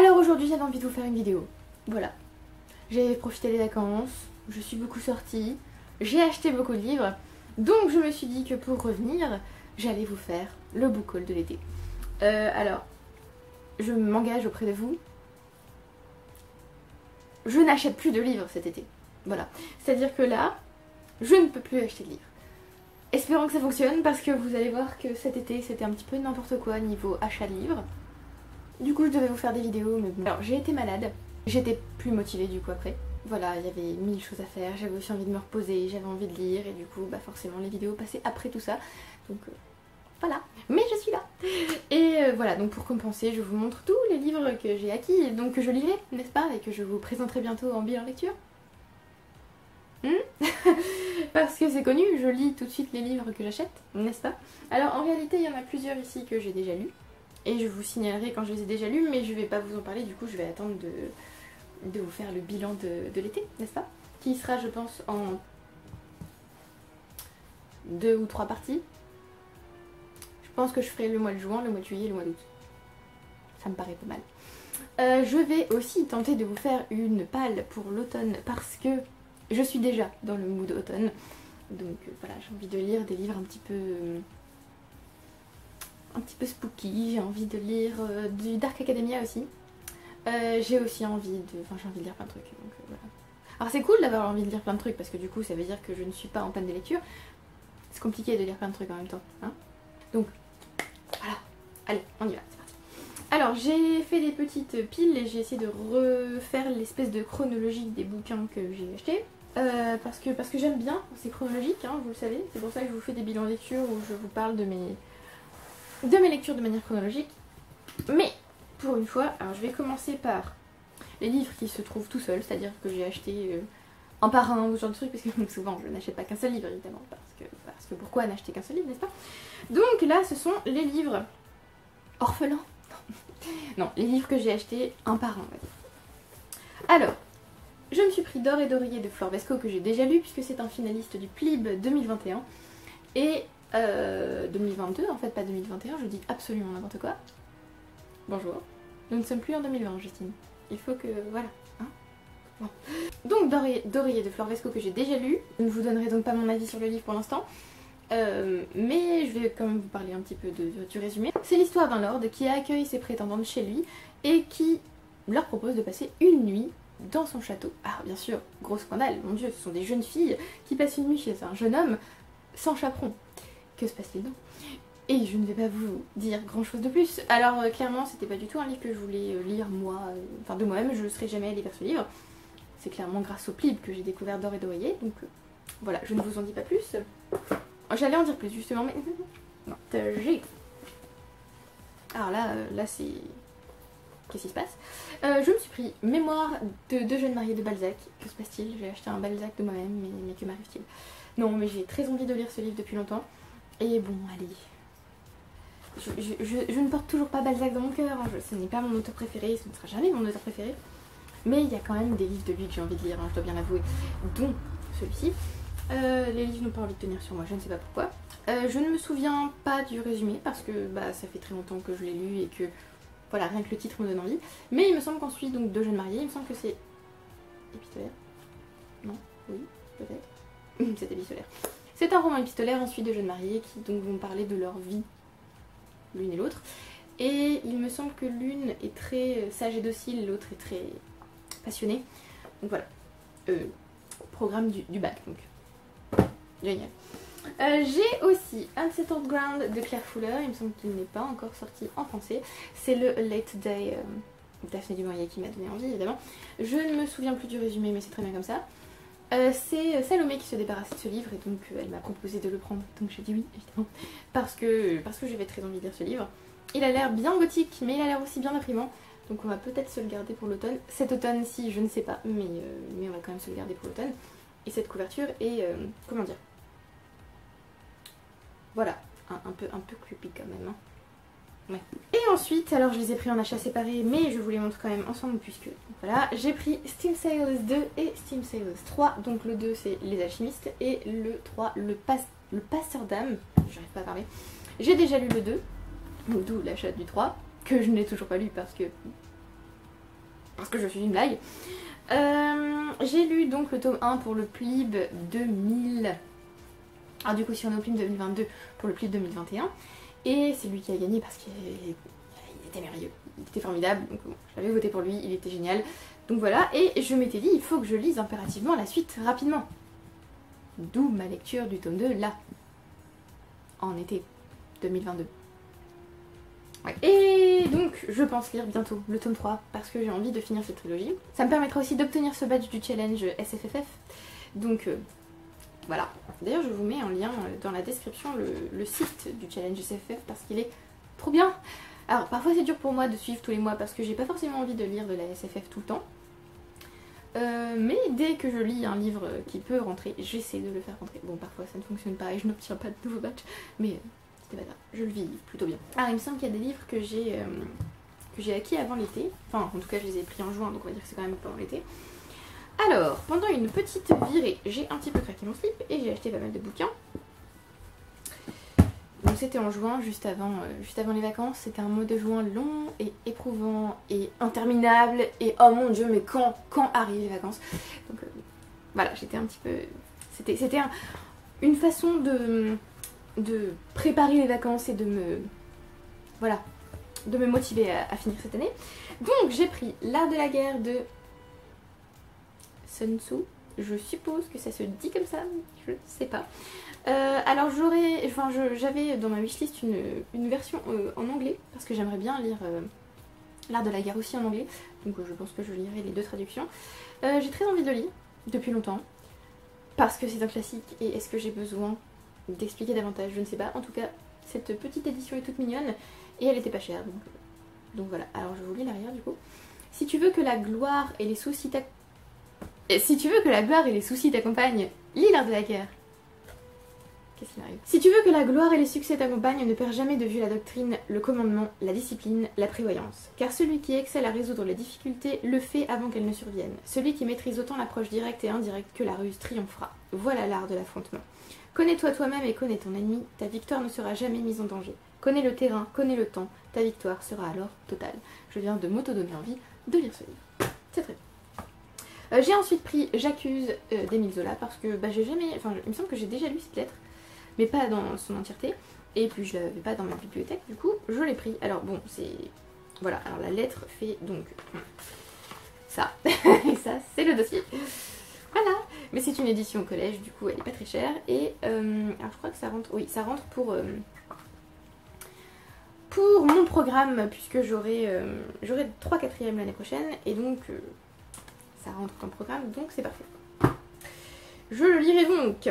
Alors aujourd'hui j'avais envie de vous faire une vidéo, voilà. J'ai profité des vacances, je suis beaucoup sortie, j'ai acheté beaucoup de livres, donc je me suis dit que pour revenir, j'allais vous faire le book haul de l'été. Alors, je m'engage auprès de vous, je n'achète plus de livres cet été, voilà. C'est-à-dire que là, je ne peux plus acheter de livres. Espérons que ça fonctionne parce que vous allez voir que cet été c'était un petit peu n'importe quoi niveau achat de livres. Du coup je devais vous faire des vidéos mais bon. Alors j'ai été malade, j'étais plus motivée du coup après. Voilà, il y avait 1000 choses à faire, j'avais aussi envie de me reposer, j'avais envie de lire et du coup bah forcément les vidéos passaient après tout ça. Donc voilà, mais je suis là. Et voilà, donc pour compenser je vous montre tous les livres que j'ai acquis, donc que je lirai, n'est-ce pas, et que je vous présenterai bientôt en bilan lecture. Parce que c'est connu, je lis tout de suite les livres que j'achète, n'est-ce pas? Alors en réalité il y en a plusieurs ici que j'ai déjà lus. Et je vous signalerai quand je les ai déjà lus, mais je vais pas vous en parler, du coup je vais attendre de vous faire le bilan de l'été, n'est-ce pas? Qui sera je pense en 2 ou 3 parties. Je pense que je ferai le mois de juin, le mois de juillet et le mois d'août. Ça me paraît pas mal. Je vais aussi tenter de vous faire une palle pour l'automne parce que je suis déjà dans le mood automne. Donc voilà, j'ai envie de lire des livres un petit peu spooky, j'ai envie de lire du Dark Academia aussi. J'ai aussi envie de... Enfin j'ai envie de lire plein de trucs. Donc, voilà. Alors c'est cool d'avoir envie de lire plein de trucs parce que du coup ça veut dire que je ne suis pas en panne de lecture. C'est compliqué de lire plein de trucs en même temps. Hein, donc voilà, allez on y va, c'est parti. Alors j'ai fait des petites piles et j'ai essayé de refaire l'espèce de chronologie des bouquins que j'ai achetés. Parce que j'aime bien, c'est chronologique, hein, vous le savez. C'est pour ça que je vous fais des bilans lecture où je vous parle de mes lectures de manière chronologique. Mais pour une fois, alors je vais commencer par les livres qui se trouvent tout seuls, c'est-à-dire que j'ai acheté un par un ou ce genre de truc, parce que souvent je n'achète pas qu'un seul livre évidemment, parce que pourquoi n'acheter qu'un seul livre, n'est-ce pas? Donc là ce sont les livres orphelins. Non, les livres que j'ai achetés un par un, on va dire. Alors, je me suis pris D'or et d'oreiller de Flore Bescot que j'ai déjà lu puisque c'est un finaliste du PLIB 2021 et 2022 en fait, pas 2021, je dis absolument n'importe quoi. Bonjour, nous ne sommes plus en 2020 Justine, il faut que... voilà. Hein, bon. Donc d'oreiller de Flore Bescot que j'ai déjà lu, je ne vous donnerai donc pas mon avis sur le livre pour l'instant, mais je vais quand même vous parler un petit peu du résumé. C'est l'histoire d'un lord qui accueille ses prétendantes chez lui et qui leur propose de passer une nuit dans son château. Alors bien sûr, gros scandale, mon dieu, ce sont des jeunes filles qui passent une nuit chez un jeune homme sans chaperon. Que se passe-t-il donc? Et je ne vais pas vous dire grand chose de plus. Alors clairement, c'était pas du tout un livre que je voulais lire moi, enfin de moi-même, je ne serais jamais allée vers ce livre. C'est clairement grâce au PLIB que j'ai découvert D'or et d'oreiller, donc voilà, je ne vous en dis pas plus. J'allais en dire plus justement, mais non, j'ai... Alors là c'est... Qu'est-ce qui se passe? Je me suis pris Mémoire de deux jeunes mariés de Balzac. Que se passe-t-il? J'ai acheté un Balzac de moi-même, mais que m'arrive-t-il? Non, mais j'ai très envie de lire ce livre depuis longtemps. Et bon, allez. Je ne porte toujours pas Balzac dans mon cœur. Hein. Ce n'est pas mon auteur préféré, ce ne sera jamais mon auteur préféré. Mais il y a quand même des livres de lui que j'ai envie de lire, hein, je dois bien l'avouer. Dont celui-ci. Les livres n'ont pas envie de tenir sur moi, je ne sais pas pourquoi. Je ne me souviens pas du résumé parce que bah, ça fait très longtemps que je l'ai lu et que... Voilà, rien que le titre me donne envie. Mais il me semble qu'ensuite, donc deux jeunes mariés, il me semble que c'est... Épistolaire? Non? Oui? Peut-être? C'est épistolaire. C'est un roman épistolaire ensuite de jeunes mariés qui donc vont parler de leur vie, l'une et l'autre. Et il me semble que l'une est très sage et docile, l'autre est très passionnée. Donc voilà. Programme du bac, donc. Génial. J'ai aussi Unsettled Ground de Claire Fuller, il me semble qu'il n'est pas encore sorti en français. C'est le Late Day Daphné du Maurier qui m'a donné envie évidemment. Je ne me souviens plus du résumé mais c'est très bien comme ça. C'est Salomé qui se débarrassait de ce livre et donc elle m'a proposé de le prendre, donc j'ai dit oui évidemment. Parce que j'avais très envie de lire ce livre. Il a l'air bien gothique mais il a l'air aussi bien déprimant. Donc on va peut-être se le garder pour l'automne. Cet automne-ci je ne sais pas mais on va quand même se le garder pour l'automne. Et cette couverture est, comment dire, voilà, un peu creepy quand même. Hein. Ouais. Et ensuite, alors je les ai pris en achat séparé, mais je vous les montre quand même ensemble puisque, voilà, j'ai pris Steam Sailors 2 et Steam Sailors 3. Donc le 2 c'est Les Alchimistes et le 3 le Passeur d'âme, j'arrive pas à parler. J'ai déjà lu le 2, d'où l'achat du 3, que je n'ai toujours pas lu parce que parce que je suis une blague. J'ai lu donc le tome 1 pour le PLIB 2000. Alors du coup si on est au PLIB 2022 pour le PLIB 2021. Et c'est lui qui a gagné parce qu'il était merveilleux, il était formidable, donc bon, j'avais voté pour lui, il était génial. Donc voilà, et je m'étais dit il faut que je lise impérativement la suite rapidement. D'où ma lecture du tome 2 là, en été 2022. Ouais. Et donc je pense lire bientôt le tome 3 parce que j'ai envie de finir cette trilogie. Ça me permettra aussi d'obtenir ce badge du challenge SFFF. Donc voilà. D'ailleurs je vous mets en lien dans la description le site du challenge SFFF parce qu'il est trop bien. Alors parfois c'est dur pour moi de suivre tous les mois parce que j'ai pas forcément envie de lire de la SFF tout le temps. Mais dès que je lis un livre qui peut rentrer, j'essaie de le faire rentrer. Bon parfois ça ne fonctionne pas et je n'obtiens pas de nouveaux badges, mais c'est pas grave, je le vis plutôt bien. Ah il me semble qu'il y a des livres que j'ai acquis avant l'été, enfin en tout cas je les ai pris en juin donc on va dire que c'est quand même pendant l'été. Alors, pendant une petite virée, j'ai un petit peu craqué mon slip et j'ai acheté pas mal de bouquins. Donc c'était en juin, juste avant les vacances. C'était un mois de juin long et éprouvant et interminable. Et oh mon dieu, mais quand arrivent les vacances? Donc voilà, j'étais un petit peu... C'était une façon de préparer les vacances et de me... Voilà, de me motiver à finir cette année. Donc j'ai pris L'Art de la guerre de Sun Tzu. Je suppose que ça se dit comme ça, je ne sais pas. Alors j'avais dans ma wishlist une version en anglais parce que j'aimerais bien lire L'Art de la guerre aussi en anglais, donc je pense que je lirai les deux traductions. J'ai très envie de le lire depuis longtemps parce que c'est un classique et est-ce que j'ai besoin d'expliquer davantage, je ne sais pas. En tout cas cette petite édition est toute mignonne et elle était pas chère donc voilà. Alors je vous lis l'arrière du coup. Si tu veux que la gloire et les soucis t'accompagnent, lis L'Art de la guerre. Qu'est-ce qui m'arrive? Si tu veux que la gloire et les succès t'accompagnent, ne perds jamais de vue la doctrine, le commandement, la discipline, la prévoyance. Car celui qui excelle à résoudre les difficultés le fait avant qu'elles ne surviennent. Celui qui maîtrise autant l'approche directe et indirecte que la ruse triomphera. Voilà l'art de l'affrontement. Connais-toi toi-même et connais ton ennemi, ta victoire ne sera jamais mise en danger. Connais le terrain, connais le temps, ta victoire sera alors totale. Je viens de m'auto-donner envie de lire ce livre. C'est très bien. J'ai ensuite pris J'accuse d'Émile Zola parce que j'ai jamais... Enfin, il me semble que j'ai déjà lu cette lettre, mais pas dans son entièreté. Et puis je l'avais pas dans ma bibliothèque, du coup je l'ai pris. Alors bon, c'est... Voilà, alors la lettre fait donc ça. Et ça, c'est le dossier. Voilà. Mais c'est une édition au collège, du coup elle est pas très chère. Et alors je crois que ça rentre... Oui, ça rentre pour mon programme, puisque j'aurai 3/4e l'année prochaine. Et donc... ça rentre dans le programme, donc c'est parfait. Je le lirai donc.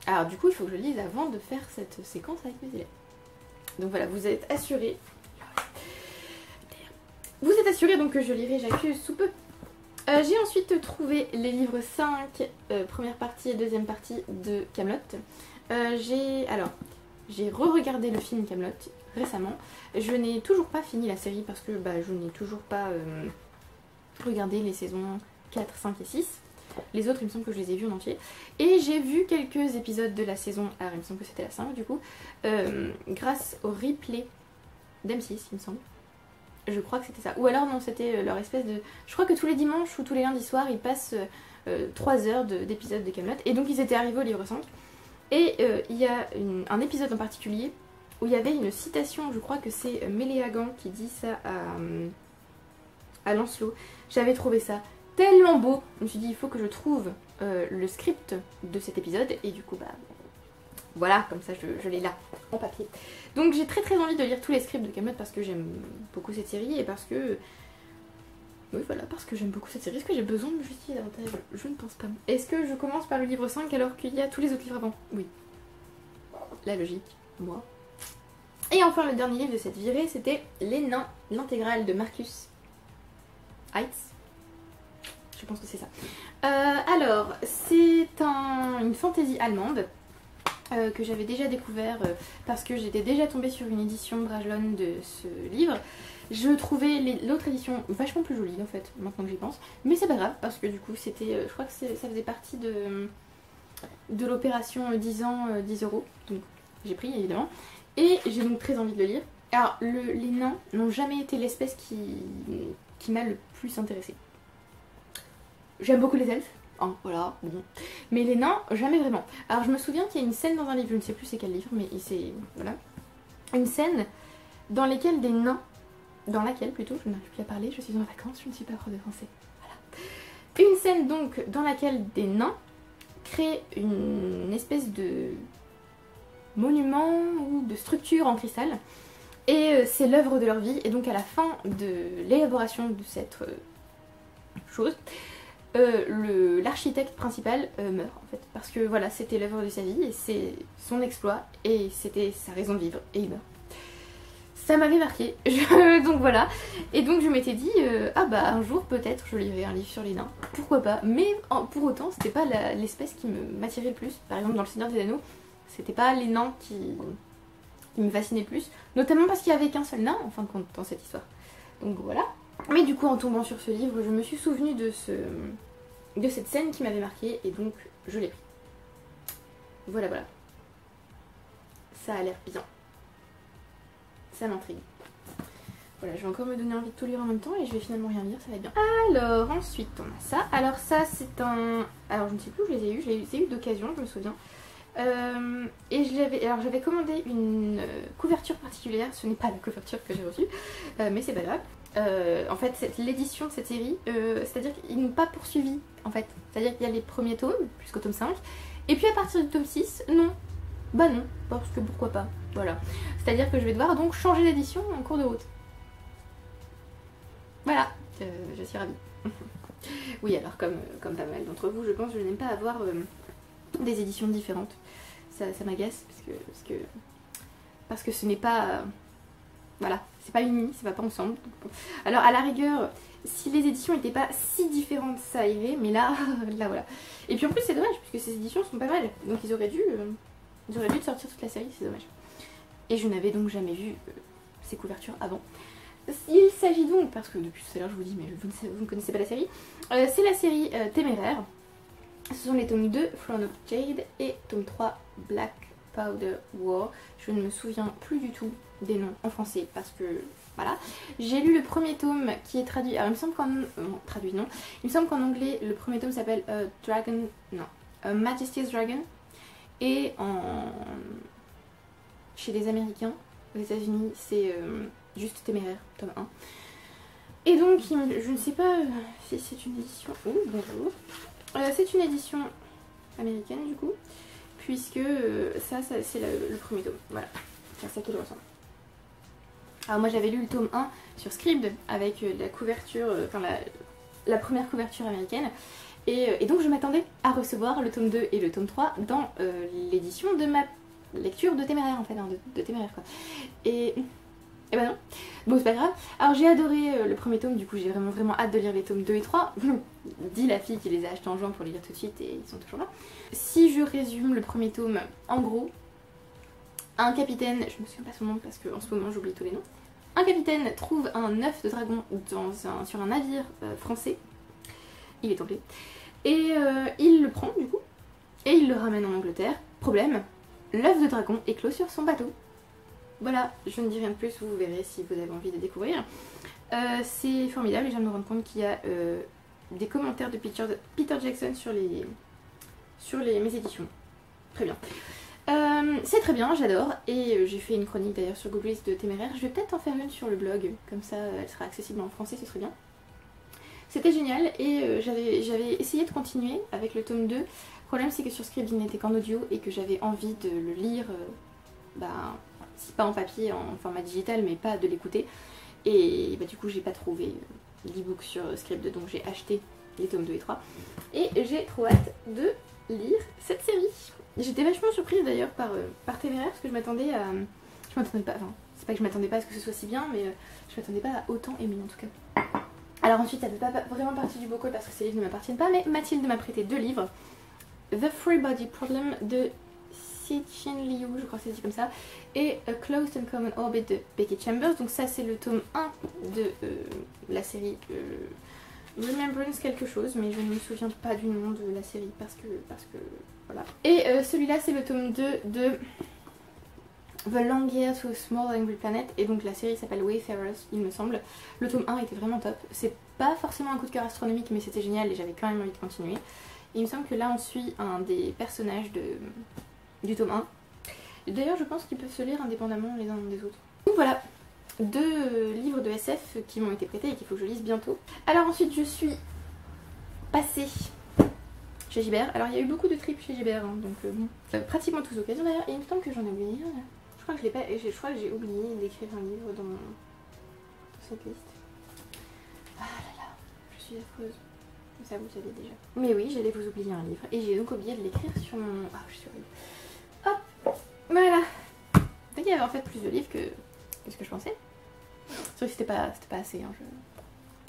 Alors du coup, il faut que je lise avant de faire cette séquence avec mes élèves. Donc voilà, vous êtes assurés. Vous êtes assurés donc que je lirai J'accuse sous peu. J'ai ensuite trouvé les livres 5, première partie et deuxième partie de Kaamelott. J'ai re-regardé le film Kaamelott récemment. Je n'ai toujours pas fini la série parce que je n'ai toujours pas regardé les saisons 4, 5 et 6. Les autres, il me semble que je les ai vus en entier. Et j'ai vu quelques épisodes de la saison, alors il me semble que c'était la 5 du coup, grâce au replay d'M6, il me semble. Je crois que c'était ça. Ou alors non, c'était leur espèce de... Je crois que tous les dimanches ou tous les lundis soirs, ils passent 3 heures d'épisodes de Kaamelott. Et donc ils étaient arrivés au livre 5. Et il y a un épisode en particulier où il y avait une citation, je crois que c'est Méléagan qui dit ça à Lancelot. J'avais trouvé ça tellement beau, je me suis dit il faut que je trouve le script de cet épisode et du coup voilà, comme ça je l'ai là en papier. Donc j'ai très envie de lire tous les scripts de Kaamelott parce que j'aime beaucoup cette série et parce que... Oui voilà, parce que j'aime beaucoup cette série. Est-ce que j'ai besoin de me justifier davantage? Je ne pense pas. Est-ce que je commence par le livre 5 alors qu'il y a tous les autres livres avant? Oui. La logique, moi. Et enfin le dernier livre de cette virée c'était Les Nains, l'intégrale de Marcus Heights. Je pense que c'est ça. Alors, c'est une fantaisie allemande que j'avais déjà découvert parce que j'étais déjà tombée sur une édition Brajlon de ce livre. Je trouvais l'autre édition vachement plus jolie en fait, maintenant que j'y pense. Mais c'est pas grave parce que du coup c'était, je crois que ça faisait partie de l'opération 10 ans, 10 €. Donc j'ai pris évidemment. Et j'ai donc très envie de le lire. Alors les nains n'ont jamais été l'espèce qui m'a le plus intéressée. J'aime beaucoup les elfes, hein, voilà, bon. Mais les nains, jamais vraiment. Alors je me souviens qu'il y a une scène dans un livre, je ne sais plus c'est quel livre, mais c'est, voilà, une scène dans laquelle des nains, dans laquelle plutôt, je n'arrive plus à parler, je suis en vacances, je ne suis pas prof de français, voilà. Une scène donc dans laquelle des nains créent une espèce de monument ou de structure en cristal, et c'est l'œuvre de leur vie, et donc à la fin de l'élaboration de cette chose, l'architecte principal meurt en fait, parce que voilà, c'était l'œuvre de sa vie, et c'est son exploit, et c'était sa raison de vivre, et il meurt. Ça m'avait marqué, donc voilà, et donc je m'étais dit, ah bah un jour peut-être je lirai un livre sur les nains, pourquoi pas, mais pour autant c'était pas l'espèce qui m'attirait le plus. Par exemple dans Le Seigneur des Anneaux, c'était pas les nains qui me fascinaient le plus, notamment parce qu'il n'y avait qu'un seul nain en fin de compte dans cette histoire, donc voilà. Mais du coup en tombant sur ce livre, je me suis souvenue de cette scène qui m'avait marqué, et donc je l'ai pris. Voilà voilà, ça a l'air bien. Ça m'intrigue. Voilà, je vais encore me donner envie de tout lire en même temps et je vais finalement rien lire, ça va être bien. Alors, ensuite on a ça. Alors ça c'est un... Alors je ne sais plus où je les ai eus, je les ai eus d'occasion, je me souviens. Et j'avais commandé une couverture particulière, ce n'est pas la couverture que j'ai reçue, mais c'est pas grave. En fait l'édition de cette série, c'est-à-dire qu'ils n'ont pas poursuivi en fait. C'est-à-dire qu'il y a les premiers tomes, jusqu'au tome 5, et puis à partir du tome 6, non. Bah non, parce que pourquoi pas, voilà. C'est-à-dire que je vais devoir donc changer d'édition en cours de route. Voilà, je suis ravie. Oui, alors comme pas mal d'entre vous, je pense que je n'aime pas avoir des éditions différentes. Ça m'agace parce que ce n'est pas... voilà, c'est pas uni, ça va pas ensemble. Alors à la rigueur, si les éditions n'étaient pas si différentes, ça irait, mais là, là voilà. Et puis en plus c'est dommage, puisque ces éditions sont pas mal, donc ils auraient dû sortir toute la série, c'est dommage. Et je n'avais donc jamais vu ces couvertures avant. Il s'agit donc, parce que depuis tout à l'heure je vous dis mais vous ne connaissez pas la série, c'est la série Téméraire. Ce sont les tomes 2, Throne of Jade, et tome 3, Black Powder War. Je ne me souviens plus du tout des noms en français parce que voilà. J'ai lu le premier tome qui est traduit, alors il me semble qu'en... traduit non. Il me semble qu'en anglais le premier tome s'appelle Dragon... non. Majesty's Dragon. Et chez les Américains, aux États-Unis, c'est juste Téméraire, tome 1. Et donc, je ne sais pas si c'est une édition... Oh, bonjour. C'est une édition américaine du coup, puisque ça c'est le premier tome. Voilà, c'est à ça qu'il ressemble. Alors moi j'avais lu le tome 1 sur Scribd avec la couverture, enfin la première couverture américaine. Et donc je m'attendais à recevoir le tome 2 et le tome 3 dans l'édition de ma lecture de Téméraire en fait, hein, de Téméraire quoi. Et bah non, bon c'est pas grave. Alors j'ai adoré le premier tome, du coup j'ai vraiment hâte de lire les tomes 2 et 3. Dit la fille qui les a achetés en juin pour les lire tout de suite et ils sont toujours là. Si je résume le premier tome, en gros, un capitaine, je me souviens pas son nom parce qu'en ce moment j'oublie tous les noms. Un capitaine trouve un œuf de dragon sur un navire français. Il est anglais. Et il le prend du coup, et il le ramène en Angleterre. Problème, l'œuf de dragon éclot sur son bateau. Voilà, je ne dis rien de plus, vous verrez si vous avez envie de découvrir. C'est formidable et je viens de me rendre compte qu'il y a des commentaires de Peter Jackson sur mes éditions. Très bien. C'est très bien, j'adore. Et j'ai fait une chronique d'ailleurs sur Goodreads de Téméraire. Je vais peut-être en faire une sur le blog, comme ça elle sera accessible en français, ce serait bien. C'était génial et j'avais essayé de continuer avec le tome 2. Le problème c'est que sur Scribd il n'était qu'en audio et que j'avais envie de le lire, si pas en papier, en format digital, mais pas de l'écouter. Et du coup j'ai pas trouvé l'ebook sur Scribd, donc j'ai acheté les tomes 2 et 3. Et j'ai trop hâte de lire cette série. J'étais vachement surprise d'ailleurs par Téméraire parce que je m'attendais à... Je m'attendais pas, enfin c'est pas que je m'attendais pas à ce que ce soit si bien, mais je m'attendais pas à autant aimer en tout cas. Alors ensuite ça ne fait pas vraiment partie du bocal parce que ces livres ne m'appartiennent pas, mais Mathilde m'a prêté 2 livres. The Free Body Problem de Cixin Liu, je crois que c'est dit comme ça, et A Closed and Common Orbit de Becky Chambers. Donc ça c'est le tome 1 de la série Remembrance quelque chose, mais je ne me souviens pas du nom de la série parce que voilà. Et celui-là c'est le tome 2 de The Long Year to a Small Angry Planet, et donc la série s'appelle Wayfarers, il me semble. Le tome 1 était vraiment top. C'est pas forcément un coup de cœur astronomique, mais c'était génial et j'avais quand même envie de continuer. Et il me semble que là on suit un des personnages du tome 1. D'ailleurs je pense qu'ils peuvent se lire indépendamment les uns des autres. Donc voilà, 2 livres de SF qui m'ont été prêtés et qu'il faut que je lise bientôt. Alors ensuite je suis passée chez Gibert. Alors il y a eu beaucoup de trips chez Gibert, hein, donc bon, pratiquement tous occasions d'ailleurs. Et il me semble que j'en ai oublié un là. Je crois que je l'ai pas, je crois que j'ai oublié d'écrire un livre dans cette liste. Ah là là, je suis affreuse. Ça vous savez déjà. Mais oui, j'allais vous oublier un livre et j'ai donc oublié de l'écrire sur mon... Ah, je suis horrible. Hop, voilà. Donc il y avait en fait plus de livres que ce que je pensais. C'est vrai que c'était pas assez. Hein,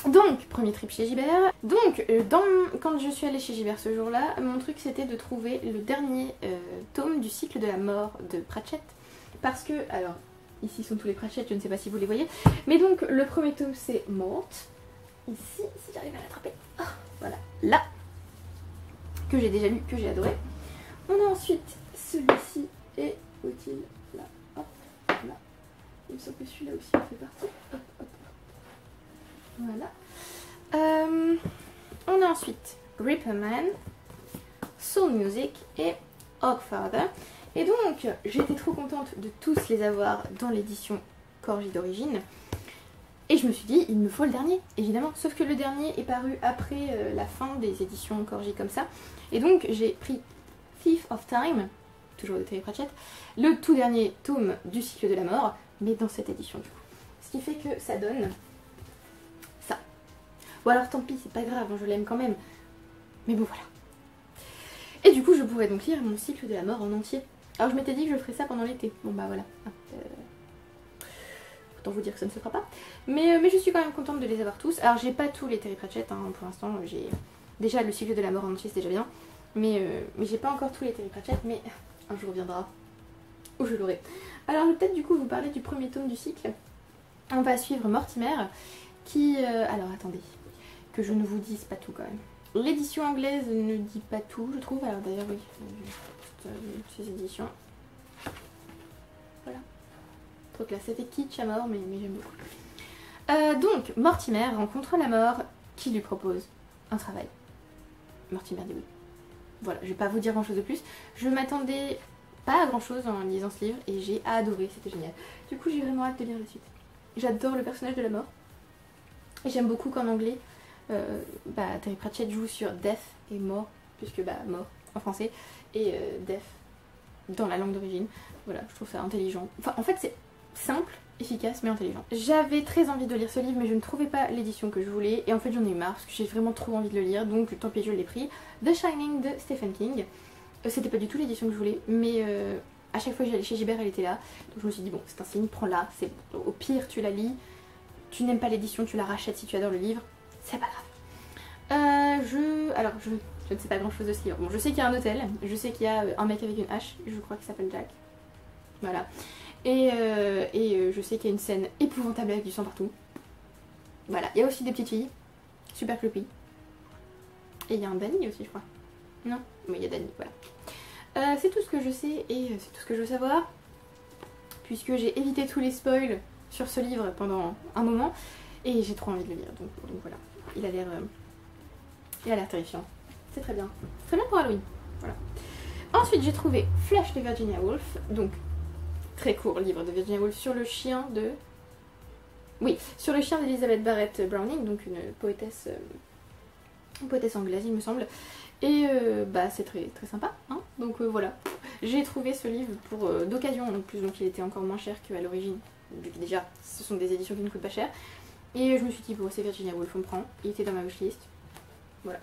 Donc, premier trip chez Gibert. Donc, quand je suis allée chez Gibert ce jour-là, mon truc c'était de trouver le dernier tome du cycle de la mort de Pratchett. Parce que, alors, ici sont tous les Pratchett, je ne sais pas si vous les voyez. Mais donc, le premier tome c'est Mort. Ici, si j'arrive à l'attraper. Oh, voilà, là. Que j'ai déjà lu, que j'ai adoré. On a ensuite celui-ci. Et où-il? Là, hop, là. Il me semble que celui-là aussi en fait partie. Hop, hop. Voilà. On a ensuite Gripperman, Soul Music et Hogfather. Et donc, j'étais trop contente de tous les avoir dans l'édition Corgi d'origine. Et je me suis dit, il me faut le dernier, évidemment. Sauf que le dernier est paru après la fin des éditions Corgi comme ça. Et donc, j'ai pris Thief of Time, toujours de Terry Pratchett, le tout dernier tome du cycle de la mort, mais dans cette édition du coup. Ce qui fait que ça donne ça. Bon alors tant pis, c'est pas grave, hein, je l'aime quand même. Mais bon voilà. Et du coup je pourrais donc lire mon cycle de la mort en entier. Alors je m'étais dit que je ferais ça pendant l'été. Bon bah voilà. Autant vous dire que ça ne se fera pas. Mais je suis quand même contente de les avoir tous. Alors j'ai pas tous les Terry Pratchett, hein, pour l'instant. J'ai déjà le cycle de la mort en entier, c'est déjà bien. Mais j'ai pas encore tous les Terry Pratchett, mais un jour viendra où je l'aurai. Alors je vais peut-être du coup vous parler du premier tome du cycle. On va suivre Mortimer qui... alors attendez, que je ne vous dise pas tout quand même. L'édition anglaise ne dit pas tout je trouve. Alors d'ailleurs oui, ces éditions. Voilà. Trop classe, c'était kitsch à mort mais j'aime beaucoup. Donc Mortimer rencontre la mort qui lui propose un travail. Mortimer dit oui. Voilà, je vais pas vous dire grand chose de plus. Je m'attendais pas à grand chose en lisant ce livre et j'ai adoré, c'était génial. Du coup j'ai vraiment hâte de lire la suite. J'adore le personnage de la mort. Et j'aime beaucoup qu'en anglais, Terry Pratchett joue sur death et mort, puisque mort en français, et death dans la langue d'origine. Voilà, je trouve ça intelligent. Enfin, en fait, c'est simple, efficace, mais intelligent. J'avais très envie de lire ce livre, mais je ne trouvais pas l'édition que je voulais. Et en fait, j'en ai eu marre, parce que j'ai vraiment trop envie de le lire, donc tant pis, je l'ai pris. The Shining de Stephen King. C'était pas du tout l'édition que je voulais, mais à chaque fois que j'allais chez Gibert, elle était là. Donc je me suis dit, bon, c'est un signe, prends-la. Au pire, tu la lis. Tu n'aimes pas l'édition, tu la rachètes si tu adores le livre. C'est pas grave. Alors, je ne sais pas grand chose de ce livre. Bon, je sais qu'il y a un hôtel. Je sais qu'il y a un mec avec une hache. Je crois qu'il s'appelle Jack. Voilà. Et je sais qu'il y a une scène épouvantable avec du sang partout. Voilà. Il y a aussi des petites filles. Super creepy. Et il y a un Danny aussi, je crois. Non? Mais il y a Danny, voilà. C'est tout ce que je sais et c'est tout ce que je veux savoir. Puisque j'ai évité tous les spoils sur ce livre pendant un moment. Et j'ai trop envie de le lire. Donc voilà. Il a l'air terrifiant. C'est très bien. Très bien pour Halloween. Voilà. Ensuite, j'ai trouvé Flash de Virginia Woolf. Donc, très court livre de Virginia Woolf sur le chien de... Oui, sur le chien d'Elizabeth Barrett Browning, donc une poétesse anglaise, il me semble. Et c'est très, très sympa. Hein, donc voilà. J'ai trouvé ce livre pour d'occasion en plus, donc il était encore moins cher qu'à l'origine. Déjà, ce sont des éditions qui ne coûtent pas cher. Et je me suis dit, bon, c'est Virginia Woolf, on prend. Il était dans ma wishlist. Voilà.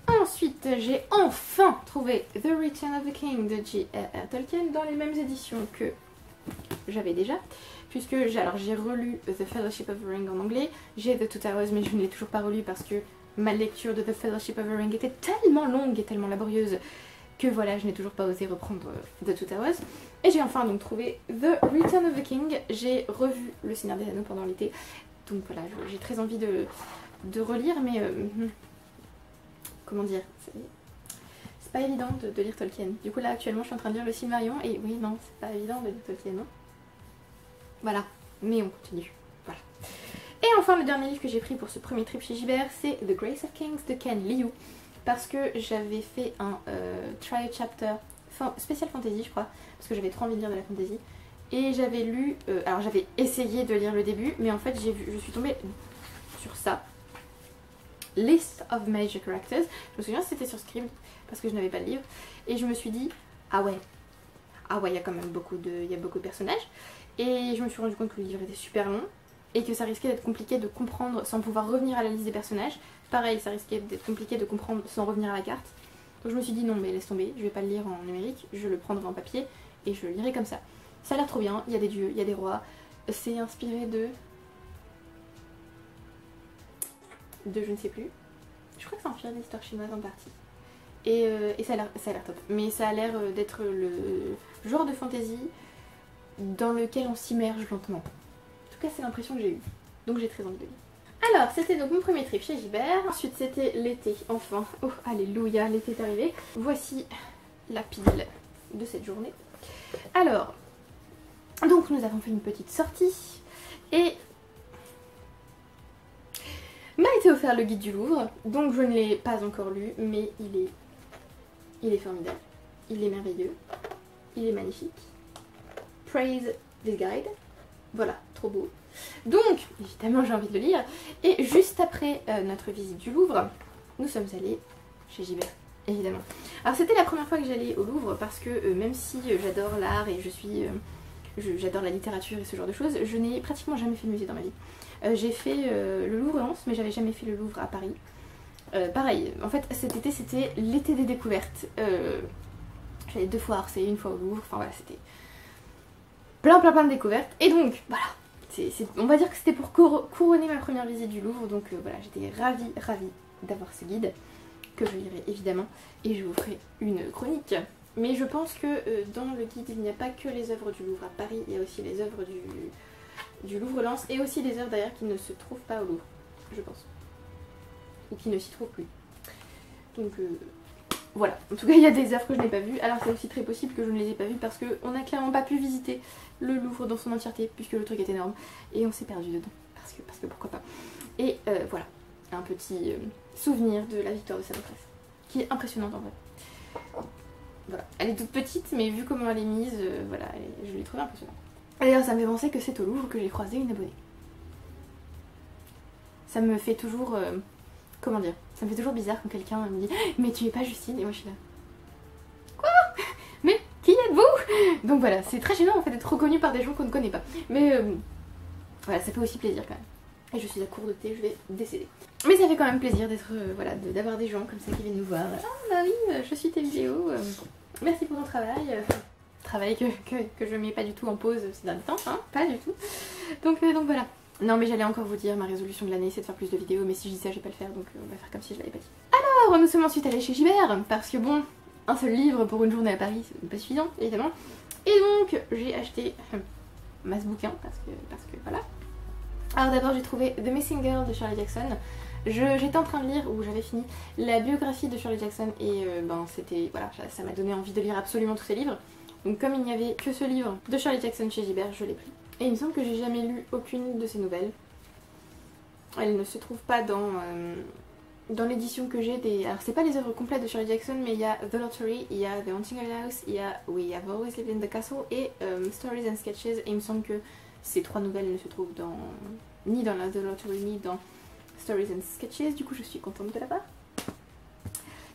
Ensuite, j'ai enfin trouvé The Return of the King de J.R.R. Tolkien dans les mêmes éditions que j'avais déjà. Puisque j'ai relu The Fellowship of the Ring en anglais. J'ai The Two Towers, mais je ne l'ai toujours pas relu parce que ma lecture de The Fellowship of the Ring était tellement longue et tellement laborieuse que voilà, je n'ai toujours pas osé reprendre The Two Towers. Et j'ai enfin donc trouvé The Return of the King. J'ai revu Le Seigneur des Anneaux pendant l'été. Donc voilà, j'ai très envie de relire, mais comment dire, c'est pas évident de lire Tolkien. Du coup là actuellement je suis en train de lire Le Silmarillion et oui non, c'est pas évident de lire Tolkien, non. Voilà, mais on continue. Voilà. Et enfin, le dernier livre que j'ai pris pour ce premier trip chez Gibert, c'est The Grace of Kings de Ken Liu. Parce que j'avais fait un try chapter spécial fantasy, je crois, parce que j'avais trop envie de lire de la fantasy. Et j'avais lu, alors j'avais essayé de lire le début, mais en fait je suis tombée sur ça. List of Major Characters. Je me souviens que c'était sur Scribd, parce que je n'avais pas de livre. Et je me suis dit, ah ouais, il y a quand même beaucoup de personnages. Et je me suis rendu compte que le livre était super long, et que ça risquait d'être compliqué de comprendre sans pouvoir revenir à la liste des personnages. Pareil, ça risquait d'être compliqué de comprendre sans revenir à la carte. Donc je me suis dit non mais laisse tomber, je vais pas le lire en numérique, je le prendrai en papier et je le lirai comme ça. Ça a l'air trop bien, il y a des dieux, il y a des rois, c'est inspiré de je ne sais plus. Je crois que c'est inspiré d'histoire chinoise en partie. Et ça a l'air top. Mais ça a l'air d'être le genre de fantasy dans lequel on s'immerge lentement. En tout cas c'est l'impression que j'ai eue. Donc j'ai très envie de lire. Alors, c'était donc mon premier trip chez Gibert. Ensuite, c'était l'été, enfin. Oh, alléluia, l'été est arrivé. Voici la pile de cette journée. Alors, donc nous avons fait une petite sortie. Et m'a été offert le guide du Louvre. Donc je ne l'ai pas encore lu, mais il est formidable. Il est merveilleux. Il est magnifique. Praise this guide. Voilà, trop beau. Donc, évidemment, j'ai envie de le lire. Et juste après notre visite du Louvre, nous sommes allés chez Gibert, évidemment. Alors, c'était la première fois que j'allais au Louvre parce que même si j'adore l'art et j'adore la littérature et ce genre de choses, je n'ai pratiquement jamais fait de musée dans ma vie. J'ai fait le Louvre-Lens, mais j'avais jamais fait le Louvre à Paris. Pareil, en fait, cet été, c'était l'été des découvertes. J'allais 2 fois à Orsay, 1 fois au Louvre, enfin voilà, c'était plein de découvertes. Et donc, voilà. On va dire que c'était pour couronner ma première visite du Louvre, donc voilà, j'étais ravie d'avoir ce guide, que je lirai évidemment, et je vous ferai une chronique. Mais je pense que dans le guide, il n'y a pas que les œuvres du Louvre à Paris, il y a aussi les œuvres du Louvre-Lens, et aussi les œuvres d'ailleurs qui ne se trouvent pas au Louvre, je pense. Ou qui ne s'y trouvent plus. Donc voilà, en tout cas il y a des œuvres que je n'ai pas vues, alors c'est aussi très possible que je ne les ai pas vues parce qu'on n'a clairement pas pu visiter le Louvre dans son entièreté puisque le truc est énorme et on s'est perdu dedans, parce que pourquoi pas. Et voilà, un petit souvenir de la victoire de sa maîtresse, qui est impressionnante en vrai. Voilà, elle est toute petite mais vu comment elle est mise, voilà, je l'ai trouvée impressionnante. D'ailleurs ça me fait penser que c'est au Louvre que j'ai croisé une abonnée. Ça me fait toujours... comment dire, ça me fait toujours bizarre quand quelqu'un me dit « Mais tu es pas Justine ?» et moi je suis là « Quoi ? Mais qui êtes-vous ?» Donc voilà, c'est très gênant en fait d'être reconnu par des gens qu'on ne connaît pas. Mais voilà, ça fait aussi plaisir quand même. Et je suis à court de thé, je vais décéder. Mais ça fait quand même plaisir d'être, voilà, d'avoir des gens comme ça qui viennent nous voir. « Ah bah oui, je suis tes vidéos, merci pour ton travail. » Travail que je mets pas du tout en pause ces derniers temps, hein, pas du tout. Donc voilà. Non mais j'allais encore vous dire, ma résolution de l'année c'est de faire plus de vidéos, mais si je dis ça je vais pas le faire, donc on va faire comme si je l'avais pas dit. Alors nous sommes ensuite allés chez Gibert, parce que bon, un seul livre pour une journée à Paris c'est pas suffisant évidemment. Et donc j'ai acheté masse bouquin, parce que voilà. Alors d'abord j'ai trouvé The Missing Girl de Shirley Jackson. J'étais en train de lire, ou j'avais fini, la biographie de Shirley Jackson et ben c'était, voilà, ça m'a donné envie de lire absolument tous ces livres. Donc comme il n'y avait que ce livre de Shirley Jackson chez Gibert, je l'ai pris. Et il me semble que j'ai jamais lu aucune de ses nouvelles. Elle ne se trouve pas dans l'édition que j'ai des... Alors c'est pas les œuvres complètes de Shirley Jackson, mais il y a The Lottery, il y a The Haunting of the House, il y a We Have Always Lived in the Castle et Stories and Sketches. Et il me semble que ces 3 nouvelles ne se trouvent ni dans la The Lottery ni dans Stories and Sketches. Du coup je suis contente de l'avoir.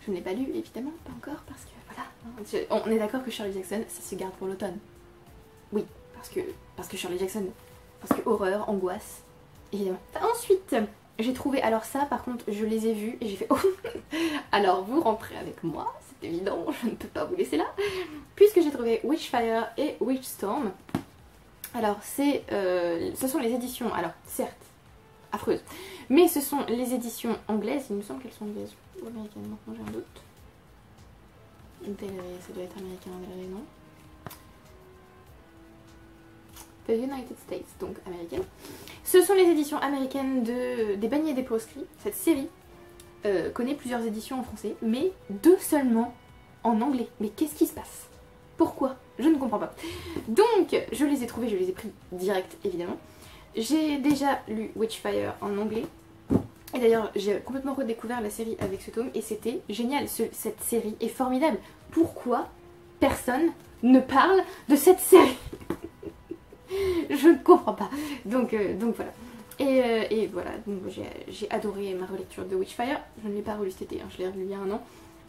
Je ne l'ai pas lu évidemment, pas encore, parce que voilà. On est d'accord que Shirley Jackson, ça se garde pour l'automne. Oui. Parce que Shirley Jackson, parce que horreur, angoisse, évidemment. Ensuite, j'ai trouvé, alors ça par contre, je les ai vus et j'ai fait oh. Alors vous rentrez avec moi, c'est évident, je ne peux pas vous laisser là. Puisque j'ai trouvé Witchfire et Witchstorm. Alors ce sont les éditions, alors certes, affreuses, mais ce sont les éditions anglaises, il me semble qu'elles sont anglaises ou américaines, maintenant j'ai un doute. Ça doit être américain, non? The United States, donc américaine. Ce sont les éditions américaines des Bannis et des proscrits. Cette série connaît plusieurs éditions en français, mais 2 seulement en anglais. Mais qu'est-ce qui se passe? Pourquoi? Je ne comprends pas. Donc, je les ai trouvés, je les ai pris direct, évidemment. J'ai déjà lu Witchfire en anglais. Et d'ailleurs, j'ai complètement redécouvert la série avec ce tome et c'était génial. Cette série est formidable. Pourquoi personne ne parle de cette série? Je ne comprends pas. Donc voilà. Et voilà, j'ai adoré ma relecture de Witchfire. Je ne l'ai pas relu cet été, hein, je l'ai relu il y a un an.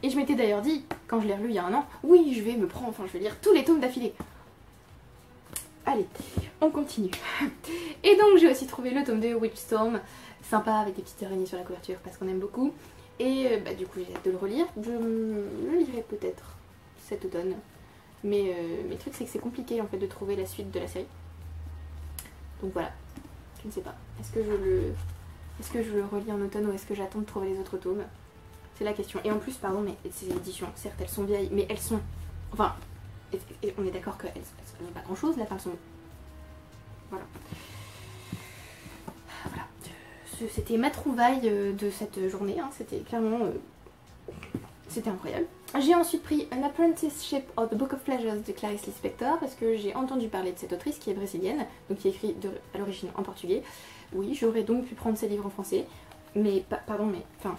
Et je m'étais d'ailleurs dit, quand je l'ai relu il y a un an, oui, je vais me prendre, enfin je vais lire tous les tomes d'affilée. Allez, on continue. Et donc j'ai aussi trouvé le tome de Witchstorm, sympa avec des petites araignées sur la couverture parce qu'on aime beaucoup. Et du coup j'ai hâte de le relire. Je le lirai peut-être cet automne. Mais le truc c'est que c'est compliqué en fait de trouver la suite de la série. Donc voilà, je ne sais pas. Est-ce que je le relis en automne ou est-ce que j'attends de trouver les autres tomes? C'est la question. Et en plus, pardon, mais ces éditions, certes elles sont vieilles, mais elles sont... Enfin, on est d'accord qu'elles n'ont pas grand chose, là, elles sont... Voilà. Voilà. C'était ma trouvaille de cette journée, hein. C'était clairement... C'était incroyable. J'ai ensuite pris An Apprenticeship of the Book of Pleasures de Clarice Lispector parce que j'ai entendu parler de cette autrice qui est brésilienne, donc qui écrit à l'origine en portugais. Oui, j'aurais donc pu prendre ses livres en français, mais... Pardon, mais... Enfin...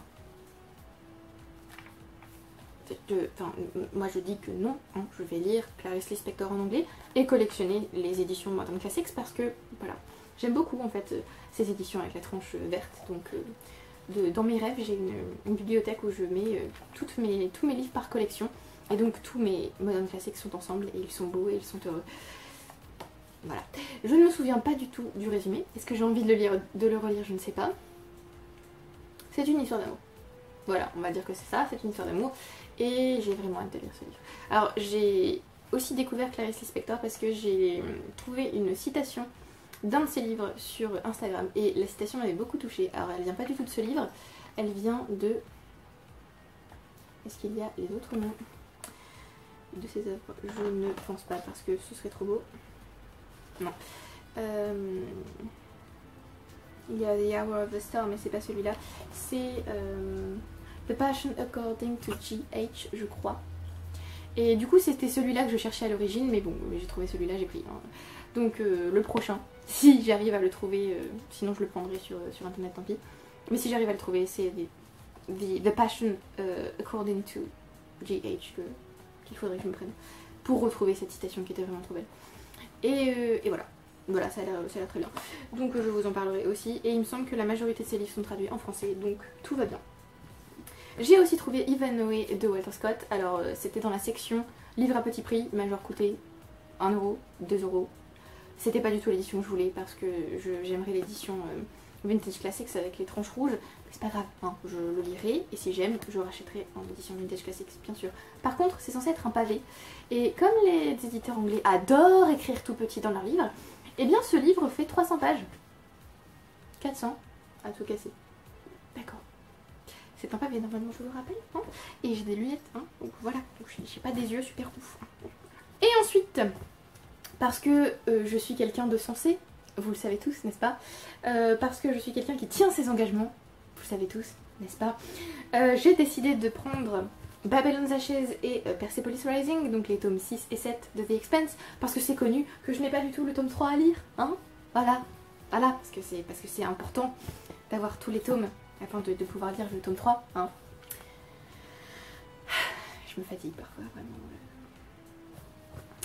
moi je dis que non, hein, je vais lire Clarice Lispector en anglais et collectionner les éditions Modern Classics parce que voilà, j'aime beaucoup en fait ces éditions avec la tranche verte. Donc dans mes rêves j'ai une bibliothèque où je mets tous mes livres par collection et donc tous mes Modern Classics sont ensemble et ils sont beaux et ils sont heureux. Voilà, je ne me souviens pas du tout du résumé. Est-ce que j'ai envie de le relire? Je ne sais pas. C'est une histoire d'amour. Voilà, on va dire que c'est ça, c'est une histoire d'amour. Et j'ai vraiment hâte de lire ce livre. Alors j'ai aussi découvert Clarice Lispector parce que j'ai trouvé une citation d'un de ses livres sur Instagram. Et la citation m'avait beaucoup touchée. Alors elle vient pas du tout de ce livre, elle vient de... Est-ce qu'il y a les autres noms de ses œuvres? Je ne pense pas parce que ce serait trop beau. Non. Il y a The Hour of the Star mais c'est pas celui-là. C'est... The Passion According to G.H. je crois. Et du coup c'était celui-là que je cherchais à l'origine, mais bon, j'ai trouvé celui-là, j'ai pris. Hein. Donc le prochain, si j'arrive à le trouver, sinon je le prendrai sur internet, tant pis. Mais si j'arrive à le trouver, c'est The Passion According to G.H. qu'il faudrait que je me prenne pour retrouver cette citation qui était vraiment trop belle. Et voilà. Voilà, ça a l'air très bien. Donc je vous en parlerai aussi. Et il me semble que la majorité de ces livres sont traduits en français, donc tout va bien. J'ai aussi trouvé Ivanhoe de Walter Scott. Alors c'était dans la section livre à petit prix, il m'a genre coûté 1 euro, 2 euros. C'était pas du tout l'édition que je voulais parce que j'aimerais l'édition Vintage Classics avec les tranches rouges. C'est pas grave, hein, je le lirai et si j'aime, je rachèterai en édition Vintage Classics, bien sûr. Par contre, c'est censé être un pavé. Et comme les éditeurs anglais adorent écrire tout petit dans leurs livres, eh bien ce livre fait 300 pages. 400 à tout casser. D'accord. C'est un pavé normalement, je vous le rappelle. Hein, et j'ai des lunettes, hein, donc voilà. J'ai pas des yeux super ouf. Et ensuite, parce que je suis quelqu'un de sensé, vous le savez tous, n'est-ce pas, parce que je suis quelqu'un qui tient ses engagements, vous le savez tous, n'est-ce pas, j'ai décidé de prendre Babylon's Ashes et Persepolis Rising, donc les tomes 6 et 7 de The Expanse, parce que c'est connu que je n'ai pas du tout le tome 3 à lire, hein, voilà, parce que c'est important d'avoir tous les tomes afin de pouvoir lire le tome 3, hein. Je me fatigue parfois, vraiment.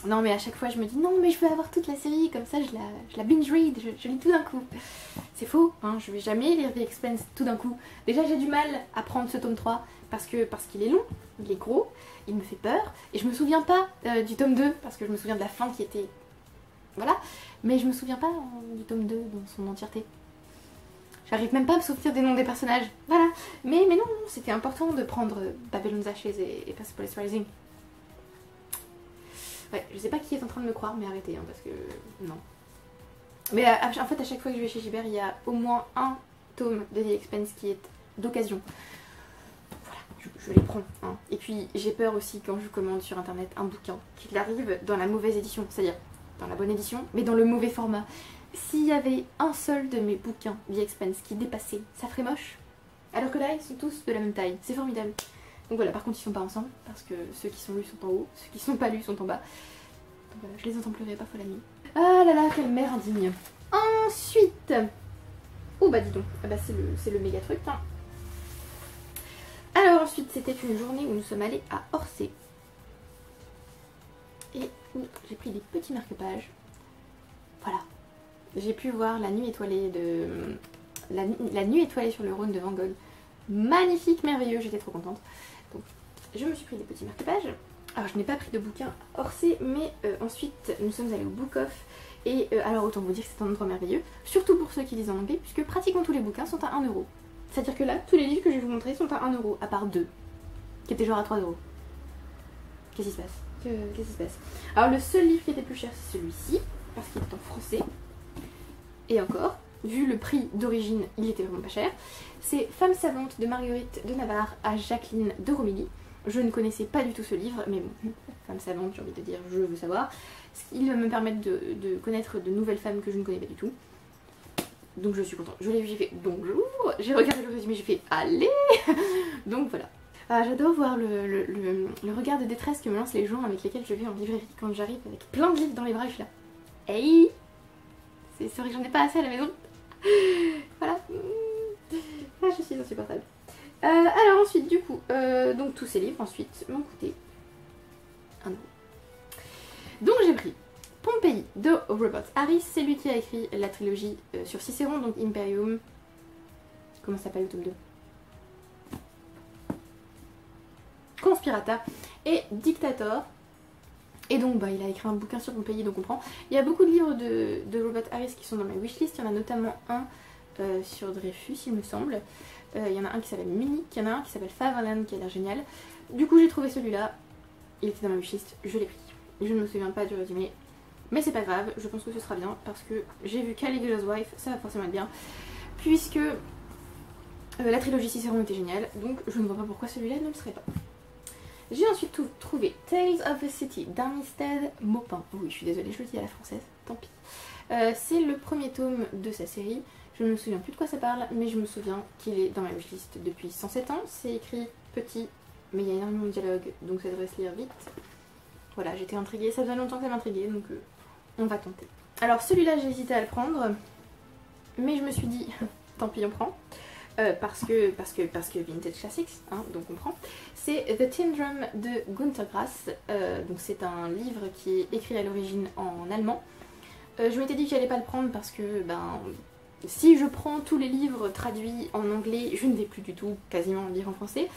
Non mais à chaque fois je me dis non mais je veux avoir toute la série, comme ça je la binge read, je lis tout d'un coup. C'est faux, hein, je vais jamais lire The Expanse tout d'un coup. Déjà j'ai du mal à prendre ce tome 3 parce qu'il est long, il est gros, il me fait peur. Et je me souviens pas du tome 2 parce que je me souviens de la fin qui était... Voilà. Mais je me souviens pas du tome 2 dans son entièreté. J'arrive même pas à me souvenir des noms des personnages. Voilà. Mais non, c'était important de prendre Babylon's Ashes et Persepolis Rising. Ouais, je sais pas qui est en train de me croire, mais arrêtez, hein, parce que... non. Mais en fait, à chaque fois que je vais chez Gibert, il y a au moins un tome de The Expanse qui est d'occasion. Voilà, je les prends. Hein. Et puis, j'ai peur aussi quand je commande sur internet un bouquin, qu'il arrive dans la mauvaise édition, c'est-à-dire dans la bonne édition, mais dans le mauvais format. S'il y avait un seul de mes bouquins The Expanse qui dépassait, ça ferait moche. Alors que là, ils sont tous de la même taille. C'est formidable. Donc voilà, par contre ils sont pas ensemble, parce que ceux qui sont lus sont en haut, ceux qui sont pas lus sont en bas. Donc voilà, je les entends pleurer parfois la nuit. Ah là là, quelle mère indigne. Ensuite, oh bah dis donc, ah bah c'est le méga truc. Hein. Alors ensuite, c'était une journée où nous sommes allés à Orsay. Et où j'ai pris des petits marque-pages. Voilà. J'ai pu voir la nuit étoilée de... La nuit étoilée sur le Rhône de Van Gogh. Magnifique, merveilleux, j'étais trop contente. Donc je me suis pris des petits marque-pages. Alors je n'ai pas pris de bouquin à Orsay, mais ensuite nous sommes allés au Book Off. Et alors autant vous dire que c'est un endroit merveilleux. Surtout pour ceux qui lisent en anglais, puisque pratiquement tous les bouquins sont à 1 €. C'est-à-dire que là, tous les livres que je vais vous montrer sont à 1 €, à part 2, qui étaient genre à 3 €. Qu'est-ce qui se passe? Qu'est-ce qui se passe? Alors le seul livre qui était plus cher, c'est celui-ci, parce qu'il est en français. Et encore, vu le prix d'origine, il était vraiment pas cher. C'est Femme savante de Marguerite de Navarre à Jacqueline de Romilly. Je ne connaissais pas du tout ce livre, mais bon, Femme savante, j'ai envie de dire, je veux savoir. Il va me permettre de connaître de nouvelles femmes que je ne connais pas du tout. Donc je suis contente. Je l'ai vu, j'ai fait bonjour. J'ai regardé le résumé, j'ai fait allez. Donc voilà. Ah, j'adore voir le regard de détresse que me lancent les gens avec lesquels je vais en librairie quand j'arrive avec plein de livres dans les bras. Je suis là. Hey, c'est vrai que j'en ai pas assez à la maison. Voilà. Ah, je suis insupportable. Alors ensuite, du coup, donc tous ces livres ensuite m'ont coûté 1 €. Donc j'ai pris Pompéi de Robert Harris, c'est lui qui a écrit la trilogie sur Cicéron, donc Imperium. Comment s'appelle le tome 2? Conspirata et Dictator. Et donc bah, il a écrit un bouquin sur Pompéi, donc on comprend. Il y a beaucoup de livres de Robert Harris qui sont dans ma wishlist. Il y en a notamment un sur Dreyfus, il me semble. Il y en a un qui s'appelle Munich, il y en a un qui s'appelle Fatherland qui a l'air génial. Du coup j'ai trouvé celui-là, il était dans ma wishlist, je l'ai pris. Je ne me souviens pas du résumé, mais c'est pas grave, je pense que ce sera bien parce que j'ai vu Caligula's Wife, ça va forcément être bien. Puisque la trilogie Cicéron était géniale, donc je ne vois pas pourquoi celui-là ne le serait pas. J'ai ensuite trouvé Tales of the City d'Armistead Maupin. Oui, je suis désolée, je le dis à la française, tant pis. C'est le premier tome de sa série. Je ne me souviens plus de quoi ça parle, mais je me souviens qu'il est dans ma wishlist depuis 107 ans. C'est écrit petit, mais il y a énormément de dialogue, donc ça devrait se lire vite. Voilà, j'étais intriguée, ça faisait longtemps que ça m'intriguait, donc on va tenter. Alors celui-là, j'ai hésité à le prendre, mais je me suis dit, tant pis, on prend. Parce que Vintage Classics, hein, donc on prend. C'est The Tin Drum de Günter Grass. Donc c'est un livre qui est écrit à l'origine en allemand. Je m'étais dit que j'allais pas le prendre parce que ben, si je prends tous les livres traduits en anglais, je ne vais plus du tout quasiment lire en français.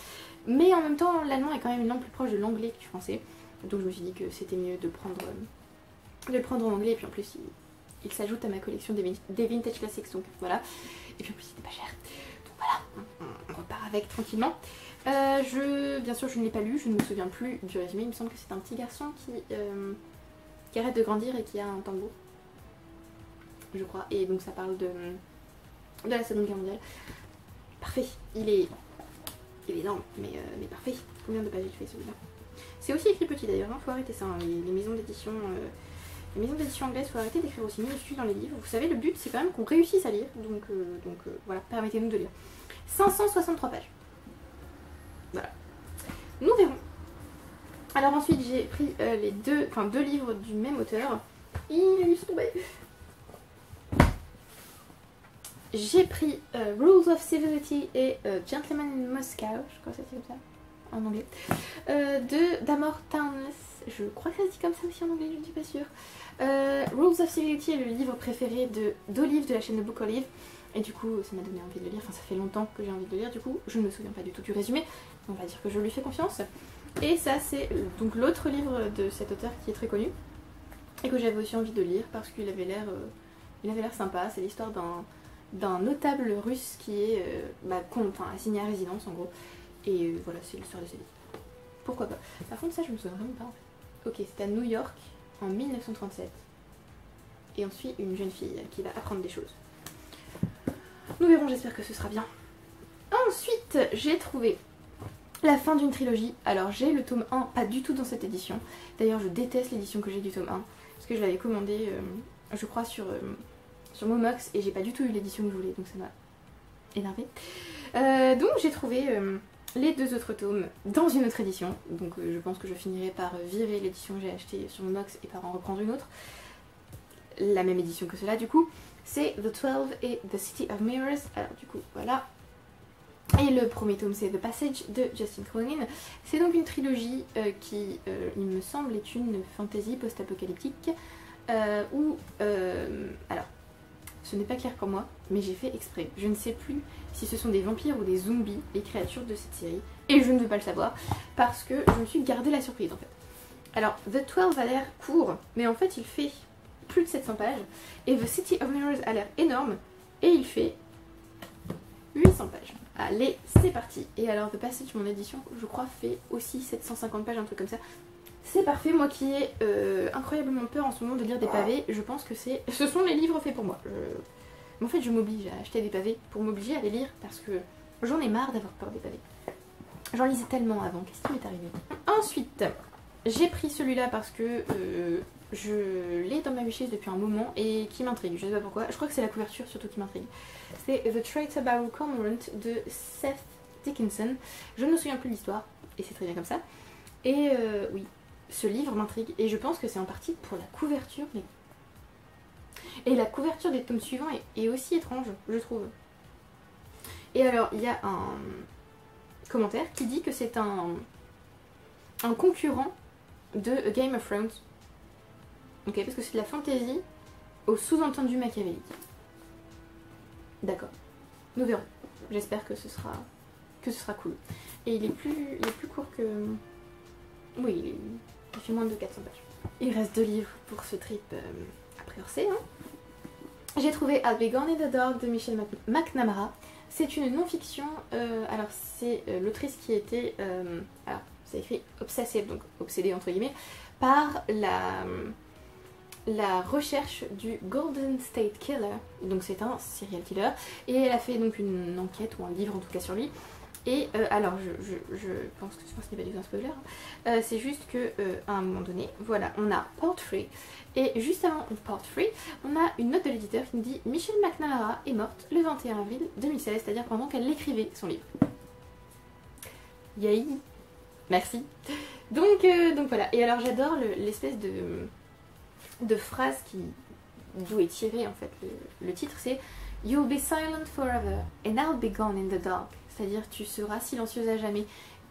Mais en même temps, l'allemand est quand même une langue plus proche de l'anglais que du français. Donc je me suis dit que c'était mieux de le prendre en anglais. Et puis en plus, il s'ajoute à ma collection des Vintage Classics. Donc voilà. Et puis en plus, c'était pas cher. Voilà, on repart avec tranquillement. Bien sûr, je ne l'ai pas lu, je ne me souviens plus du résumé. Il me semble que c'est un petit garçon qui arrête de grandir et qui a un tambour, je crois. Et donc ça parle de la Seconde Guerre mondiale. Parfait, il est énorme, mais parfait. Combien de pages il fait celui-là? C'est aussi écrit petit d'ailleurs, hein, faut arrêter ça. Hein. Les maisons d'édition anglaises, faut arrêter d'écrire aussi minuscule dans les livres. Vous savez, le but c'est quand même qu'on réussisse à lire, donc voilà, permettez-nous de lire. 563 pages. Voilà. Nous verrons. Alors ensuite j'ai pris deux livres du même auteur. Ils sont tombés. J'ai pris Rules of Civility et Gentleman in Moscow, je crois que c'est comme ça en anglais, d'Amor Townes. Je crois que ça se dit comme ça aussi en anglais, je ne suis pas sûre. Rules of Civility est le livre préféré d'Olive de la chaîne de Book Olive. Et du coup, ça m'a donné envie de le lire. Enfin, ça fait longtemps que j'ai envie de le lire. Du coup, je ne me souviens pas du tout du résumé. On va dire que je lui fais confiance. Et ça, c'est donc l'autre livre de cet auteur qui est très connu. Et que j'avais aussi envie de lire parce qu'il avait l'air sympa. C'est l'histoire d'un notable russe qui est assigné à résidence en gros. Et voilà, c'est l'histoire de sa vie. Pourquoi pas. Par contre, ça, je me souviens vraiment pas en fait. Ok, c'est à New York en 1937. Et on suit une jeune fille qui va apprendre des choses. Nous verrons, j'espère que ce sera bien. Ensuite, j'ai trouvé la fin d'une trilogie. Alors, j'ai le tome 1, pas du tout dans cette édition. D'ailleurs, je déteste l'édition que j'ai du tome 1. Parce que je l'avais commandé, je crois, sur Momox. Et j'ai pas du tout eu l'édition que je voulais. Donc ça m'a énervée. Donc, j'ai trouvé les 2 autres tomes dans une autre édition. Donc je pense que je finirai par virer l'édition que j'ai achetée sur Monox et par en reprendre une autre. La même édition que cela du coup. C'est The 12 et The City of Mirrors. Alors du coup voilà. Et le premier tome c'est The Passage de Justin Cronin. C'est donc une trilogie qui il me semble est une fantasy post-apocalyptique où alors ce n'est pas clair pour moi mais j'ai fait exprès. Je ne sais plus si ce sont des vampires ou des zombies les créatures de cette série et je ne veux pas le savoir parce que je me suis gardé la surprise en fait. Alors The 12 a l'air court mais en fait il fait plus de 700 pages et The City of Mirrors a l'air énorme et il fait 800 pages. Allez, c'est parti. Et alors The Passage, mon édition, je crois, fait aussi 750 pages, un truc comme ça. C'est parfait, moi qui ai incroyablement peur en ce moment de lire des pavés, je pense que ce sont les livres faits pour moi. Mais en fait, je m'oblige à acheter des pavés pour m'obliger à les lire parce que j'en ai marre d'avoir peur des pavés. J'en lisais tellement avant, qu'est-ce qui m'est arrivé? Ensuite, j'ai pris celui-là parce que je l'ai dans ma wishlist depuis un moment et qui m'intrigue, je sais pas pourquoi. Je crois que c'est la couverture surtout qui m'intrigue. C'est The Traitor Barrow Cormorant de Seth Dickinson. Je ne me souviens plus de l'histoire et c'est très bien comme ça. Et oui, ce livre m'intrigue et je pense que c'est en partie pour la couverture. Mais... Et la couverture des tomes suivants est aussi étrange, je trouve. Et alors, il y a un commentaire qui dit que c'est un concurrent de Game of Thrones. Ok, parce que c'est de la fantasy au sous-entendu machiavélique. D'accord, nous verrons. J'espère que ce sera cool. Et il est plus court que... Oui, il fait moins de 400 pages. Il reste 2 livres pour ce trip après Orsay. Hein. J'ai trouvé I'll Be Gone in the Dark de Michelle McNamara. C'est une non-fiction. Alors c'est l'autrice qui était... alors c'est écrit obsessive, donc obsédée entre guillemets, par la recherche du Golden State Killer, donc c'est un serial killer, et elle a fait donc une enquête ou un livre en tout cas sur lui. Et alors je pense que ce n'est pas du tout un spoiler, hein. C'est juste que à un moment donné, voilà, on a Part 3 et juste avant Part 3, on a une note de l'éditeur qui nous dit Michelle McNamara est morte le 21 avril 2016, c'est-à-dire pendant qu'elle écrivait son livre. Yay, merci. Donc voilà, et alors j'adore l'espèce de phrase d'où est tiré en fait le titre, c'est You'll be silent forever and I'll be gone in the dark. C'est-à-dire tu seras silencieuse à jamais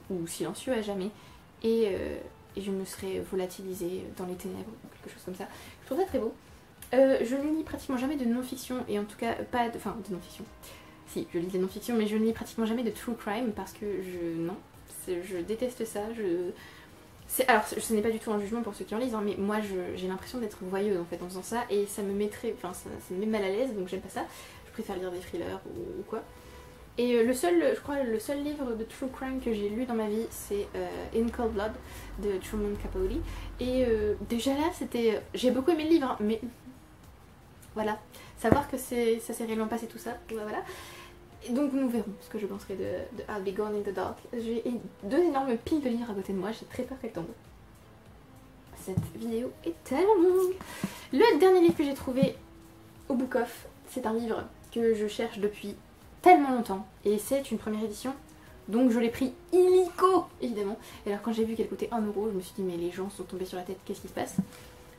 ou silencieux à jamais et je me serai volatilisée dans les ténèbres, quelque chose comme ça. Je trouve ça très beau. Je ne lis pratiquement jamais de non-fiction et en tout cas pas de... Enfin de non-fiction. Si, je lis des non-fiction mais je ne lis pratiquement jamais de true crime parce que je déteste ça. Alors ce n'est pas du tout un jugement pour ceux qui en lisent, hein, mais moi j'ai l'impression d'être voyeuse en fait en faisant ça et ça me mettrait, enfin ça me met mal à l'aise donc j'aime pas ça. Je préfère lire des thrillers ou quoi. Et je crois le seul livre de true crime que j'ai lu dans ma vie c'est In Cold Blood de Truman Capote. Et déjà là c'était... J'ai beaucoup aimé le livre hein, mais voilà, savoir que ça s'est réellement passé tout ça, voilà. Et donc nous verrons ce que je penserai de I'll Be Gone in the Dark. J'ai 2 énormes piles de livres à côté de moi, j'ai très peur qu'elles tombent. Cette vidéo est tellement longue. Le dernier livre que j'ai trouvé au Book Off, c'est un livre que je cherche depuis tellement longtemps et c'est une première édition, donc je l'ai pris illico évidemment. Et alors quand j'ai vu qu'elle coûtait 1 €, je me suis dit mais les gens sont tombés sur la tête, qu'est-ce qui se passe?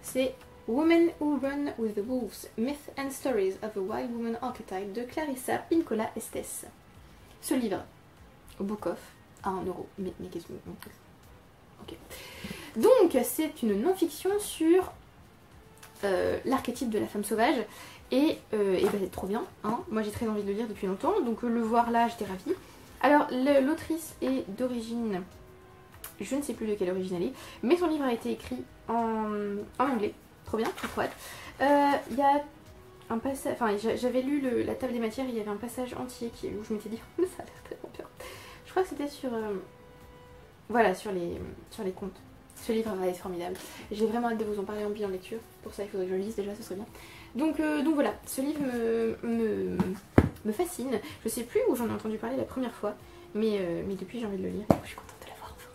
C'est Women Who Run with the Wolves, Myth and Stories of a Wild Woman Archetype de Clarissa Pinkola Estes. Ce livre, au Book Off, à 1 €. Mais qu'est-ce que... Ok. Donc c'est une non-fiction sur l'archétype de la femme sauvage. Et bah, c'est trop bien, hein. Moi j'ai très envie de le lire depuis longtemps, donc le voir là j'étais ravie. Alors l'autrice est d'origine, je ne sais plus de quelle origine elle est, mais son livre a été écrit en anglais, trop bien, trop chouette. Il y a un passage, enfin j'avais lu la table des matières, il y avait un passage entier où je m'étais dit ça a l'air tellement bien. Je crois que c'était sur, voilà, sur les contes. Ce livre va être formidable. J'ai vraiment hâte de vous en parler en bilan lecture, pour ça il faudrait que je le lise déjà, ce serait bien. Donc voilà, ce livre me fascine. Je sais plus où j'en ai entendu parler la première fois, mais depuis j'ai envie de le lire. Je suis contente de l'avoir enfin.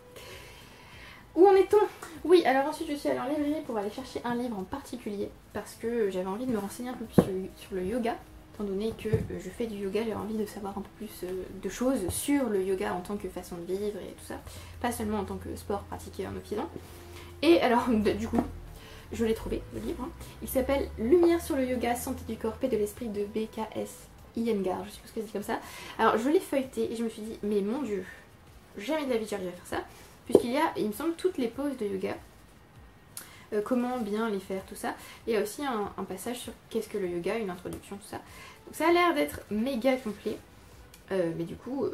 Où en est-on? Oui, alors ensuite je suis allée en librairie pour aller chercher un livre en particulier, parce que j'avais envie de me renseigner un peu plus sur le yoga. étant donné que je fais du yoga, j'ai envie de savoir un peu plus de choses sur le yoga en tant que façon de vivre et tout ça, pas seulement en tant que sport pratiqué en Occident. Et alors, du coup, je l'ai trouvé, le livre. Hein. Il s'appelle Lumière sur le yoga, santé du corps, paix de l'esprit de BKS Iyengar, je suppose que c'est comme ça. Alors, je l'ai feuilleté et je me suis dit, mais mon dieu, jamais de la vie j'arrive à faire ça, puisqu'il y a, il me semble, toutes les poses de yoga. Comment bien les faire, tout ça. Et il y a aussi un passage sur qu'est-ce que le yoga, une introduction, tout ça. Donc ça a l'air d'être méga complet. Mais du coup,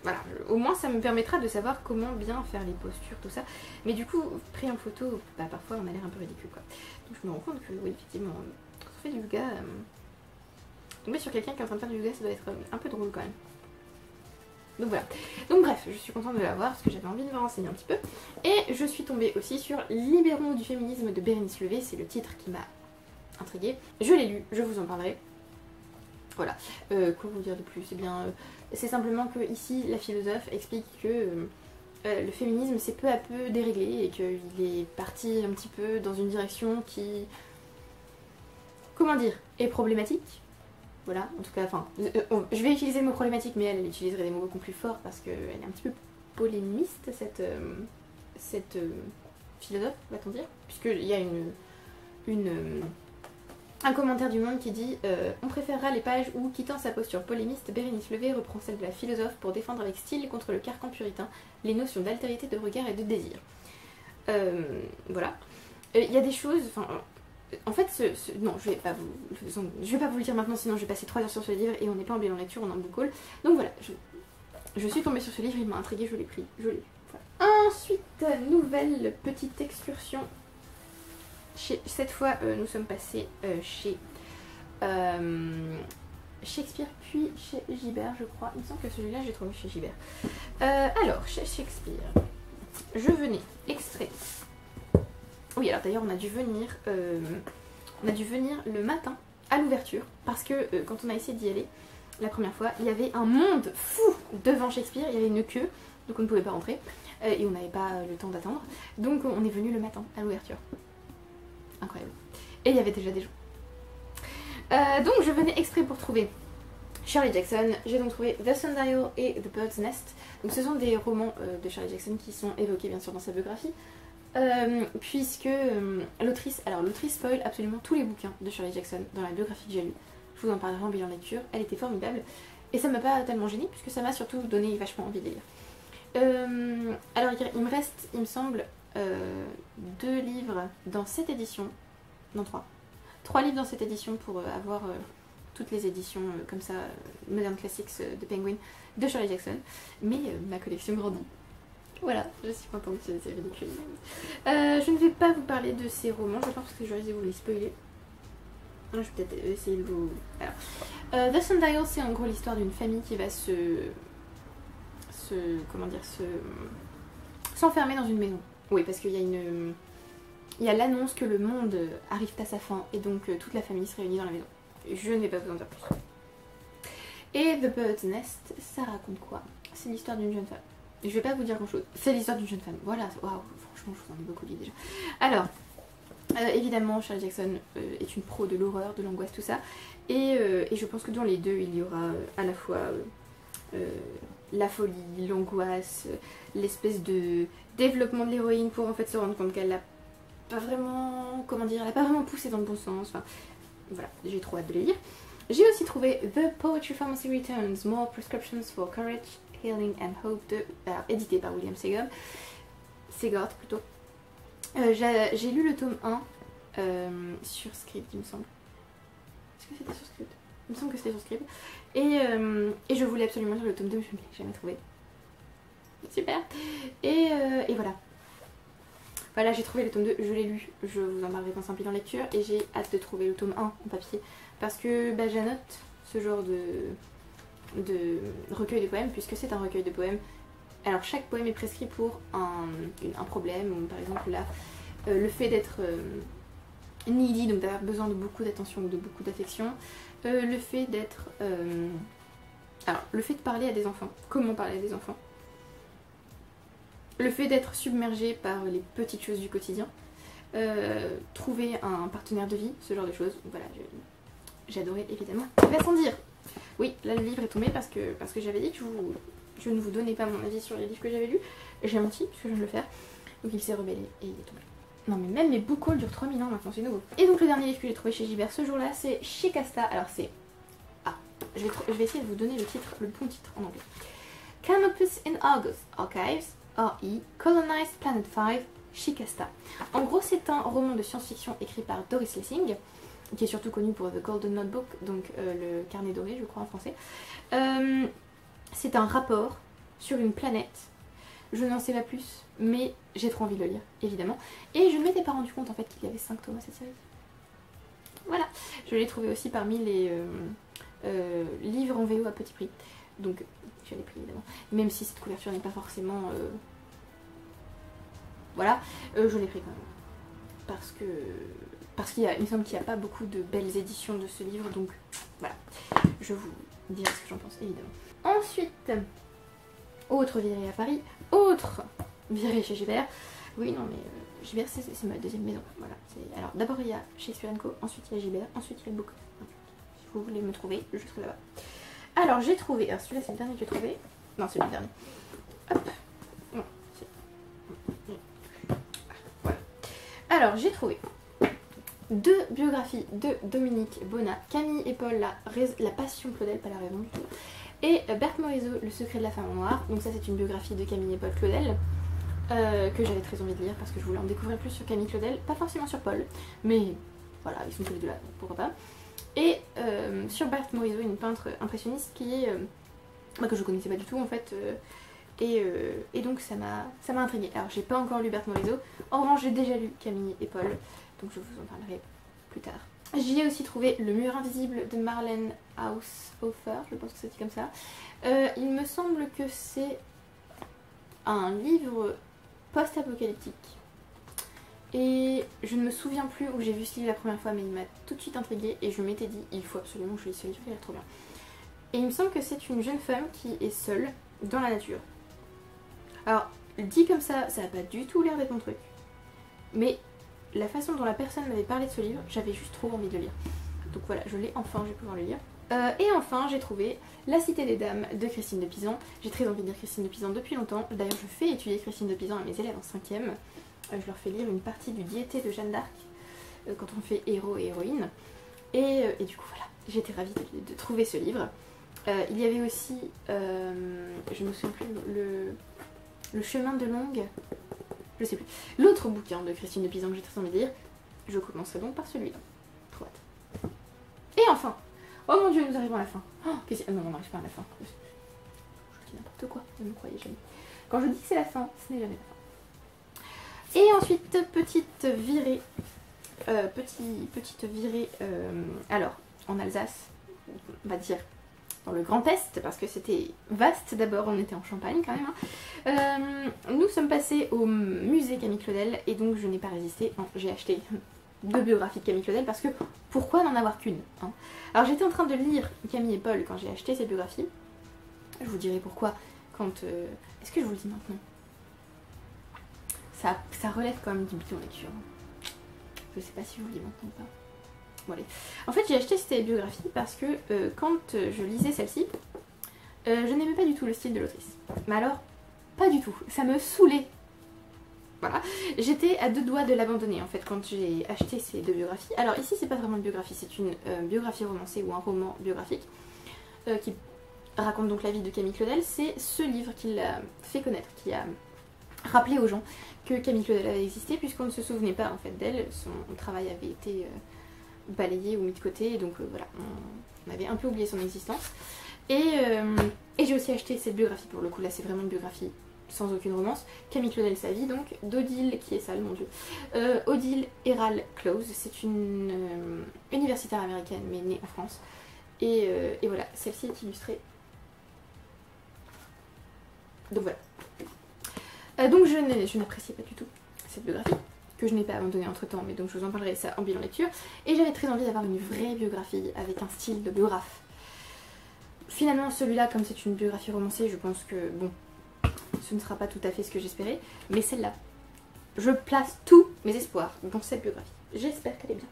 voilà, au moins ça me permettra de savoir comment bien faire les postures, tout ça. Mais du coup, pris en photo, bah, parfois on a l'air un peu ridicule quoi. Donc je me rends compte que oui, effectivement, quand on fait du yoga, tomber sur quelqu'un qui est en train de faire du yoga, ça doit être un peu drôle quand même. Donc voilà. Donc bref, je suis contente de l'avoir parce que j'avais envie de me renseigner un petit peu. Et je suis tombée aussi sur Libérons du féminisme de Bérénice Levé, c'est le titre qui m'a intriguée. Je l'ai lu, je vous en parlerai. Voilà. Quoi vous dire de plus? Eh bien, c'est simplement que ici, la philosophe explique que le féminisme s'est peu à peu déréglé et qu'il est parti un petit peu dans une direction qui, comment dire, est problématique. Voilà, en tout cas, enfin, je vais utiliser le mot problématique, mais elle utiliserait des mots beaucoup plus forts parce qu'elle est un petit peu polémiste, cette philosophe, va-t-on dire, puisqu'il y a un commentaire du Monde qui dit on préférera les pages où, quittant sa posture polémiste, Bérénice Levé reprend celle de la philosophe pour défendre avec style contre le carcan puritain les notions d'altérité, de regard et de désir. Voilà. Il y a des choses... En fait, non, je vais pas vous le dire maintenant, sinon je vais passer 3 heures sur ce livre et on n'est pas en bilan lecture, on est en book haul. Donc voilà, je suis tombée sur ce livre, il m'a intriguée, je l'ai pris, je l'ai. Voilà. Ensuite, nouvelle petite excursion. Cette fois, nous sommes passés chez Shakespeare, puis chez Gibert, je crois. Il me semble que celui-là, j'ai trouvé chez Gibert. Alors, chez Shakespeare, je venais extrait. Oui, alors d'ailleurs on a dû venir le matin à l'ouverture parce que quand on a essayé d'y aller la première fois, il y avait un monde fou devant Shakespeare, il y avait une queue, donc on ne pouvait pas rentrer et on n'avait pas le temps d'attendre. Donc on est venu le matin à l'ouverture. Incroyable. Et il y avait déjà des gens. Donc je venais exprès pour trouver Shirley Jackson. J'ai donc trouvé The Sundial et The Bird's Nest. Donc ce sont des romans de Shirley Jackson qui sont évoqués bien sûr dans sa biographie. Puisque l'autrice spoil absolument tous les bouquins de Shirley Jackson dans la biographie que j'ai lue. Je vous en parlerai en bilan lecture, elle était formidable et ça m'a pas tellement gênée puisque ça m'a surtout donné vachement envie de lire. Alors il me reste, il me semble, 2 livres dans cette édition, non 3 livres dans cette édition pour avoir toutes les éditions comme ça, Modern Classics de Penguin de Shirley Jackson, mais ma collection grandit. Voilà, je suis contente, c'est ridicule. Je ne vais pas vous parler de ces romans, je pense que je vais vous les spoiler. Je vais peut-être essayer de vous... Alors, The Sundial, c'est en gros l'histoire d'une famille qui va s'enfermer dans une maison. Oui, parce qu'il y a il y a l'annonce que le monde arrive à sa fin et donc toute la famille se réunit dans la maison. Je ne vais pas vous en dire plus. Et The Bird's Nest, ça raconte quoi? C'est l'histoire d'une jeune femme. Je vais pas vous dire grand chose. C'est l'histoire d'une jeune femme. Voilà, waouh, franchement, je vous en ai beaucoup dit déjà. Alors, évidemment, Shirley Jackson est une pro de l'horreur, de l'angoisse, tout ça. Et je pense que dans les deux, il y aura à la fois la folie, l'angoisse, l'espèce de développement de l'héroïne pour en fait se rendre compte qu'elle n'a pas vraiment, comment dire, elle n'a pas vraiment poussé dans le bon sens. Enfin, voilà, j'ai trop hâte de les lire. J'ai aussi trouvé The Poetry Pharmacy Returns, More Prescriptions for Courage, Healing and Hope, édité par William Segard plutôt. J'ai lu le tome 1 sur Scribd, il me semble. Est-ce que c'était sur Scribd? Il me semble que c'était sur Scribd. Et je voulais absolument lire le tome 2, mais je ne l'ai jamais trouvé. Super. Et voilà. Voilà, j'ai trouvé le tome 2, je l'ai lu, je vous en parlerai dans un bilan lecture et j'ai hâte de trouver le tome 1 en papier parce que bah, j'annote ce genre de recueil de poèmes puisque c'est un recueil de poèmes. Alors chaque poème est prescrit pour un problème, ou par exemple là, le fait d'être needy, donc d'avoir besoin de beaucoup d'attention ou de beaucoup d'affection, le fait d'être... alors le fait de parler à des enfants, comment parler à des enfants, le fait d'être submergé par les petites choses du quotidien, trouver un partenaire de vie, ce genre de choses. Voilà, j'adorais évidemment. Il va sans dire. Oui, là le livre est tombé parce que j'avais dit que je ne vous donnais pas mon avis sur les livres que j'avais lus. J'ai menti, parce que je viens de le faire. Donc il s'est rebellé et il est tombé. Non mais même mes book hauls durent 3000 ans maintenant, c'est nouveau. Et donc le dernier livre que j'ai trouvé chez Gibert ce jour-là, c'est Shikasta. Alors c'est... Ah, je vais essayer de vous donner le bon titre en anglais. Canopus in August Archives, R.E. Colonized Planet 5, Shikasta. En gros, c'est un roman de science-fiction écrit par Doris Lessing, qui est surtout connu pour The Golden Notebook, donc le carnet doré, je crois en français. C'est un rapport sur une planète. Je n'en sais pas plus, mais j'ai trop envie de le lire, évidemment. Et je ne m'étais pas rendu compte en fait qu'il y avait 5 tomes à cette série. Voilà, je l'ai trouvé aussi parmi les livres en VO à petit prix. Donc je l'ai pris évidemment. Même si cette couverture n'est pas forcément... Voilà, je l'ai pris quand même. Parce qu'il me semble qu'il n'y a pas beaucoup de belles éditions de ce livre, donc voilà. Je vous dirai ce que j'en pense, évidemment. Ensuite, autre virée à Paris, autre virée chez Gibert. Oui, non, mais Gibert, c'est ma deuxième maison. Voilà. Alors, d'abord, il y a Shakespeare & Co, ensuite il y a Gibert, ensuite il y a le Book. Donc, si vous voulez me trouver, je serai là-bas. Alors, j'ai trouvé... Alors, celui-là, c'est le dernier que j'ai trouvé. Non, c'est le dernier. Hop. Non, voilà. Alors, j'ai trouvé 2 biographies de Dominique Bonnat, Camille et Paul, la passion Claudel, pas la raison du tout, et Berthe Morisot, Le secret de la femme en noir. Donc ça c'est une biographie de Camille et Paul Claudel, que j'avais très envie de lire parce que je voulais en découvrir plus sur Camille Claudel, pas forcément sur Paul, mais voilà, ils sont tous les deux là, donc pourquoi pas. Et sur Berthe Morisot, une peintre impressionniste qui est... que je connaissais pas du tout en fait, et donc ça m'a intriguée. Alors j'ai pas encore lu Berthe Morisot, en revanche j'ai déjà lu Camille et Paul, donc je vous en parlerai plus tard. J'y ai aussi trouvé Le mur invisible de Marlène Haushofer, je pense que c'est comme ça. Il me semble que c'est un livre post-apocalyptique. Et je ne me souviens plus où j'ai vu ce livre la première fois, mais il m'a tout de suite intriguée et je m'étais dit, il faut absolument que je lise ce livre, il a l'air trop bien. Et il me semble que c'est une jeune femme qui est seule dans la nature. Alors, dit comme ça n'a pas du tout l'air d'être mon truc. Mais la façon dont la personne m'avait parlé de ce livre, j'avais juste trop envie de le lire. Donc voilà, je l'ai enfin, je vais pouvoir le lire. Et enfin, j'ai trouvé La Cité des Dames de Christine de Pisan. J'ai très envie de lire Christine de Pisan depuis longtemps. D'ailleurs, je fais étudier Christine de Pisan à mes élèves en 5e. Je leur fais lire une partie du Diété de Jeanne d'Arc quand on fait héros et héroïne. Et du coup, voilà, j'étais ravie de trouver ce livre. Il y avait aussi, je me souviens plus, le chemin de Longue, je sais plus, l'autre bouquin de Christine de Pisan que j'ai très envie de lire. Je commencerai donc par celui-là. Trop hâte. Et enfin, oh mon dieu, nous arrivons à la fin. Oh, non, on n'arrive pas à la fin. Je dis n'importe quoi, ne me croyez jamais. Quand je dis que c'est la fin, ce n'est jamais la fin. Et ensuite, petite virée, alors, en Alsace, on va dire dans le Grand Est, parce que c'était vaste. D'abord, on était en Champagne quand même. Hein. Nous sommes passés au musée Camille Claudel et donc je n'ai pas résisté. J'ai acheté 2 biographies de Camille Claudel parce que pourquoi n'en avoir qu'une, hein. Alors j'étais en train de lire Camille et Paul quand j'ai acheté ces biographies. Je vous dirai pourquoi quand... Est-ce que je vous le dis maintenant? Ça relève quand même du bidon lecture. Je sais pas si je vous le dis maintenant ou pas. Bon, allez. En fait, j'ai acheté ces biographies parce que quand je lisais celle-ci, je n'aimais pas du tout le style de l'autrice. Mais alors, pas du tout. Ça me saoulait. Voilà. J'étais à 2 doigts de l'abandonner en fait quand j'ai acheté ces 2 biographies. Alors ici, c'est pas vraiment une biographie, c'est une biographie romancée ou un roman biographique qui raconte donc la vie de Camille Claudel. C'est ce livre qui l'a fait connaître, qui a rappelé aux gens que Camille Claudel avait existé, puisqu'on ne se souvenait pas en fait d'elle. Son travail avait été balayé ou mis de côté, et donc voilà, on avait un peu oublié son existence. Et j'ai aussi acheté cette biographie, pour le coup là c'est vraiment une biographie sans aucune romance. Camille Claudel, sa vie donc, d'Odile, qui est sale mon dieu, Odile Herald Close, c'est une universitaire américaine mais née en France. Et voilà, celle-ci est illustrée. Donc voilà. Donc je n'appréciais pas du tout cette biographie, que je n'ai pas abandonnée entre temps, mais donc je vous en parlerai ça en bilan lecture. Et j'avais très envie d'avoir une vraie biographie avec un style de biographe. Finalement celui-là, comme c'est une biographie romancée, je pense que bon, ce ne sera pas tout à fait ce que j'espérais, mais celle-là, je place tous mes espoirs dans cette biographie. J'espère qu'elle est bien.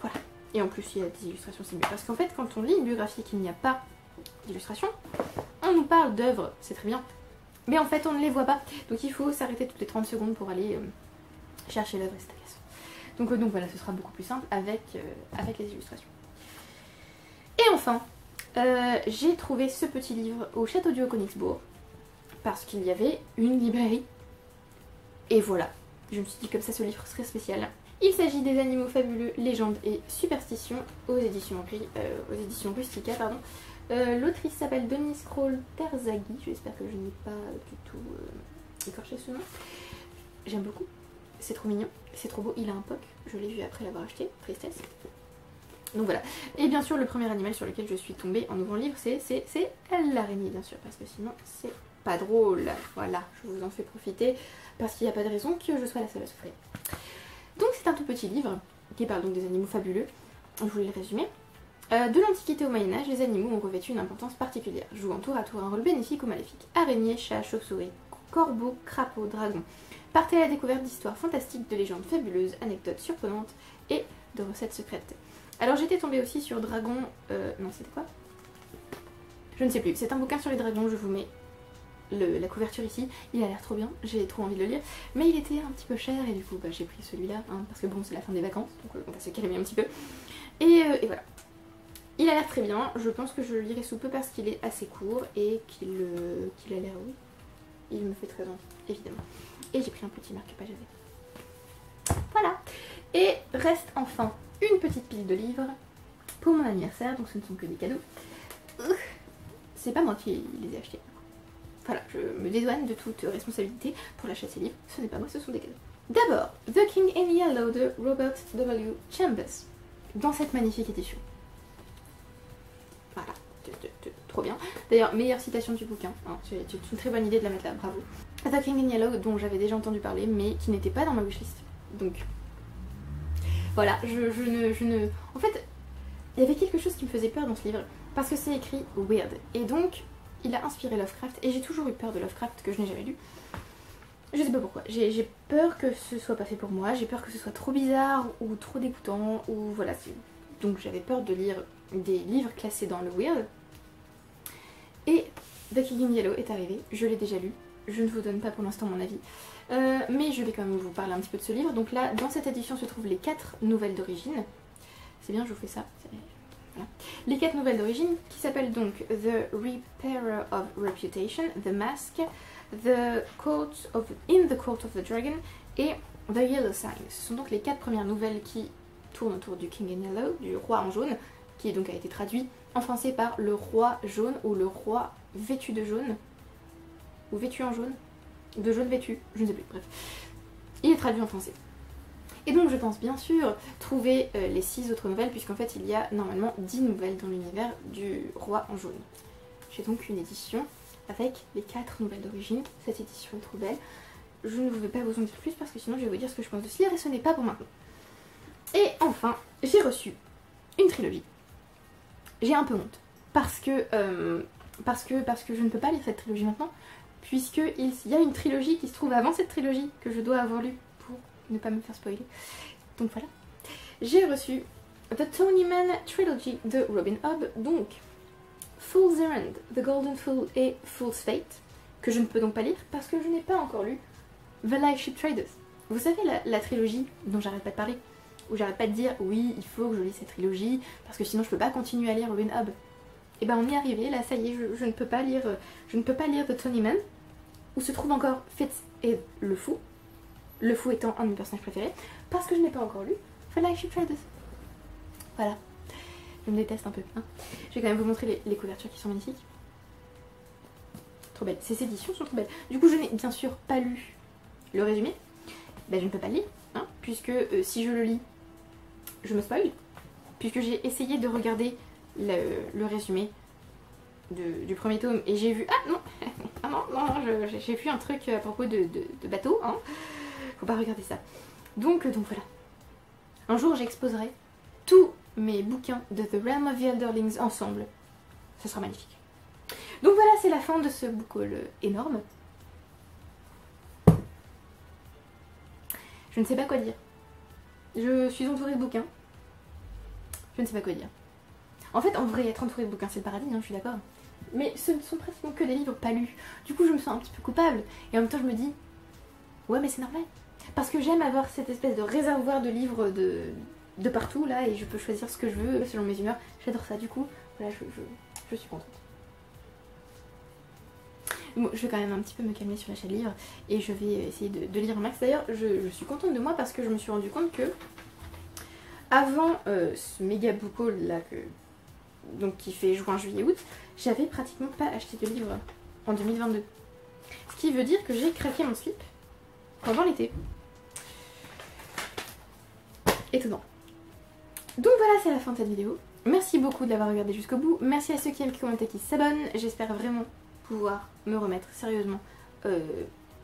Voilà. Et en plus il y a des illustrations, c'est mieux. Parce qu'en fait quand on lit une biographie et qu'il n'y a pas d'illustration, on nous parle d'œuvres, c'est très bien. Mais en fait on ne les voit pas. Donc il faut s'arrêter toutes les 30 secondes pour aller chercher l'œuvre et c'est agaçant. Donc voilà, ce sera beaucoup plus simple avec les illustrations. Et enfin, j'ai trouvé ce petit livre au Château du Haut-Königsbourg parce qu'il y avait une librairie. Et voilà, je me suis dit comme ça ce livre serait spécial. Il s'agit des animaux fabuleux, légendes et superstitions aux éditions Rustica, pardon. L'autrice s'appelle Denise Kroll-Terzaghi, j'espère que je n'ai pas du tout écorché ce nom. J'aime beaucoup, c'est trop mignon, c'est trop beau, il a un POC, je l'ai vu après l'avoir acheté, tristesse. Donc voilà, et bien sûr le premier animal sur lequel je suis tombée en ouvrant le livre c'est l'araignée bien sûr, parce que sinon c'est pas drôle. Voilà, je vous en fais profiter, parce qu'il n'y a pas de raison que je sois la seule à souffrir. Donc c'est un tout petit livre qui parle donc des animaux fabuleux, je voulais le résumer. De l'Antiquité au Moyen-Âge, les animaux ont revêtu une importance particulière, jouant tour à tour un rôle bénéfique ou maléfique. Araignées, chats, chauves-souris, corbeaux, crapauds, dragons. Partez à la découverte d'histoires fantastiques, de légendes fabuleuses, anecdotes surprenantes et de recettes secrètes. Alors j'étais tombée aussi sur Dragon... non, c'était quoi? Je ne sais plus. C'est un bouquin sur les dragons, je vous mets la couverture ici. Il a l'air trop bien, j'ai trop envie de le lire. Mais il était un petit peu cher et du coup j'ai pris celui-là, hein, parce que bon, c'est la fin des vacances, donc on va se calmer un petit peu. Et voilà. Il a l'air très bien, je pense que je le lirai sous peu parce qu'il est assez court et qu'il a l'air, oui, il me fait très envie, évidemment. Et j'ai pris un petit marque-page avec. Voilà. Et reste enfin une petite pile de livres pour mon anniversaire, donc ce ne sont que des cadeaux. C'est pas moi qui les ai achetés. Voilà, je me dédouane de toute responsabilité pour l'achat de ces livres, ce n'est pas moi, ce sont des cadeaux. D'abord, The King in Yellow de Robert W. Chambers, dans cette magnifique édition. Voilà, trop bien. D'ailleurs, meilleure citation du bouquin, hein, c'est une très bonne idée de la mettre là, bravo. The King in Yellow, dont j'avais déjà entendu parler, mais qui n'était pas dans ma wishlist. Donc, voilà, En fait, il y avait quelque chose qui me faisait peur dans ce livre, parce que c'est écrit weird. Et donc, il a inspiré Lovecraft, et j'ai toujours eu peur de Lovecraft, que je n'ai jamais lu. Je sais pas pourquoi, j'ai peur que ce soit pas fait pour moi, j'ai peur que ce soit trop bizarre, ou trop dégoûtant, ou voilà. Donc j'avais peur de lire des livres classés dans le weird. Et The King in Yellow est arrivé, je l'ai déjà lu, je ne vous donne pas pour l'instant mon avis. Mais je vais quand même vous parler un petit peu de ce livre. Donc là, dans cette édition se trouvent les 4 nouvelles d'origine. C'est bien, je vous fais ça. Voilà. Les 4 nouvelles d'origine qui s'appellent donc The Repairer of Reputation, The Mask, In the Court of the Dragon et The Yellow Sign. Ce sont donc les 4 premières nouvelles qui tournent autour du King in Yellow, du roi en jaune, qui donc a été traduit en français par le roi jaune ou le roi vêtu de jaune, ou vêtu en jaune, de jaune vêtu, je ne sais plus, bref. Il est traduit en français. Et donc je pense bien sûr trouver les 6 autres nouvelles, puisqu'en fait il y a normalement 10 nouvelles dans l'univers du roi en jaune. J'ai donc une édition avec les 4 nouvelles d'origine. Cette édition est trop belle. Je ne vais pas vous en dire plus parce que sinon je vais vous dire ce que je pense de ce livre et ce n'est pas pour maintenant. Et enfin, j'ai reçu une trilogie. J'ai un peu honte parce que je ne peux pas lire cette trilogie maintenant, puisqu'il y a une trilogie qui se trouve avant cette trilogie que je dois avoir lue pour ne pas me faire spoiler. Donc voilà. J'ai reçu The Tonyman Trilogy de Robin Hobb, donc Fool's Errand, The Golden Fool et Fool's Fate, que je ne peux donc pas lire parce que je n'ai pas encore lu The Live Ship Traders. Vous savez la trilogie dont j'arrête pas de parler, où j'arrête pas de dire oui il faut que je lise cette trilogie parce que sinon je peux pas continuer à lire Robin Hobb. Et ben on y est arrivé, là ça y est, je ne peux pas lire The Tonyman, où se trouve encore Fitz et le fou étant un de mes personnages préférés, parce que je n'ai pas encore lu The Live Ship Traders. Voilà, je me déteste un peu, hein. Je vais quand même vous montrer les couvertures qui sont magnifiques. Trop belles, ces éditions sont trop belles. Du coup je n'ai bien sûr pas lu le résumé, ben je ne peux pas le lire, hein, puisque si je le lis, je me spoil, puisque j'ai essayé de regarder le résumé du premier tome et j'ai vu... Ah non ah non, j'ai vu un truc à propos de bateau, hein. Faut pas regarder ça. Donc voilà. Un jour j'exposerai tous mes bouquins de The Realm of the Elderlings ensemble. Ça sera magnifique. Donc voilà, c'est la fin de ce book haul énorme. Je ne sais pas quoi dire. Je suis entourée de bouquins. Je ne sais pas quoi dire. En fait, en vrai, être entourée de bouquins, c'est le paradis, hein, je suis d'accord. Mais ce ne sont pratiquement que des livres pas lus. Du coup, je me sens un petit peu coupable. Et en même temps, je me dis, ouais, mais c'est normal. Parce que j'aime avoir cette espèce de réservoir de livres de partout, là, et je peux choisir ce que je veux selon mes humeurs. J'adore ça, du coup, voilà, je suis contente. Bon, je vais quand même un petit peu me calmer sur l'achat de livres et je vais essayer de lire un max. D'ailleurs, je suis contente de moi parce que je me suis rendu compte que avant ce méga book haul là donc qui fait juin, juillet, août, j'avais pratiquement pas acheté de livres en 2022. Ce qui veut dire que j'ai craqué mon slip pendant l'été. Étonnant. Donc voilà, c'est la fin de cette vidéo. Merci beaucoup de l'avoir regardé jusqu'au bout. Merci à ceux qui aiment, qui commentent et qui s'abonnent. J'espère vraiment pouvoir me remettre sérieusement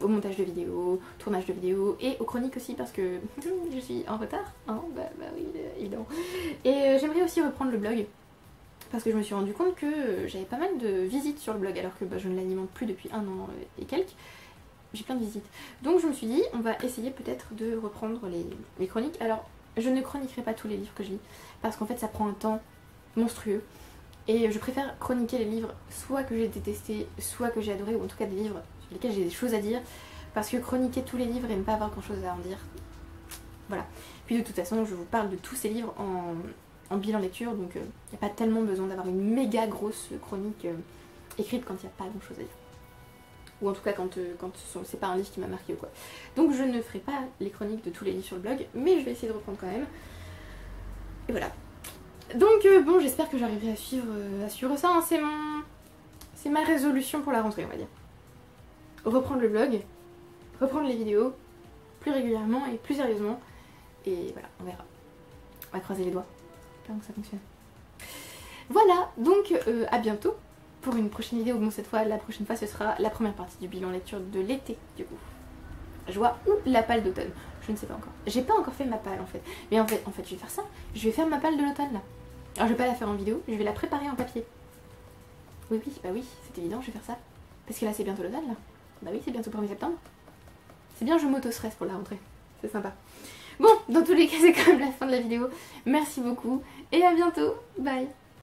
au montage de vidéos, tournage de vidéos et aux chroniques aussi parce que je suis en retard. Hein, bah oui, évidemment. Et j'aimerais aussi reprendre le blog parce que je me suis rendu compte que j'avais pas mal de visites sur le blog alors que je ne l'alimente plus depuis 1 an et quelques. J'ai plein de visites. Donc je me suis dit, on va essayer peut-être de reprendre les chroniques. Alors, je ne chroniquerai pas tous les livres que je lis parce qu'en fait ça prend un temps monstrueux. Et je préfère chroniquer les livres soit que j'ai détestés, soit que j'ai adoré, ou en tout cas des livres sur lesquels j'ai des choses à dire. Parce que chroniquer tous les livres et ne pas avoir grand chose à en dire, voilà. Puis de toute façon, je vous parle de tous ces livres en bilan lecture, donc il n'y a pas tellement besoin d'avoir une méga grosse chronique écrite quand il n'y a pas grand chose à dire. Ou en tout cas quand c'est pas un livre qui m'a marqué ou quoi. Donc je ne ferai pas les chroniques de tous les livres sur le blog, mais je vais essayer de reprendre quand même. Et voilà. Donc bon, j'espère que j'arriverai à suivre ça, hein. C'est ma résolution pour la rentrée, on va dire. Reprendre le blog, reprendre les vidéos plus régulièrement et plus sérieusement. Et voilà, on verra. On va croiser les doigts. Comment ça fonctionne. Voilà, donc à bientôt pour une prochaine vidéo. Bon, cette fois, la prochaine fois, ce sera la première partie du bilan lecture de l'été, du coup. Joie ou la palle d'automne, je ne sais pas encore. J'ai pas encore fait ma palle en fait. Mais en fait, je vais faire ça. Je vais faire ma palle de l'automne là. Alors je vais pas la faire en vidéo, je vais la préparer en papier. Oui, bah oui, c'est évident, je vais faire ça. Parce que là, c'est bientôt l'automne là. Bah oui, c'est bientôt le 1er septembre. C'est bien, je m'auto-stresse pour la rentrée. C'est sympa. Bon, dans tous les cas, c'est quand même la fin de la vidéo. Merci beaucoup et à bientôt. Bye.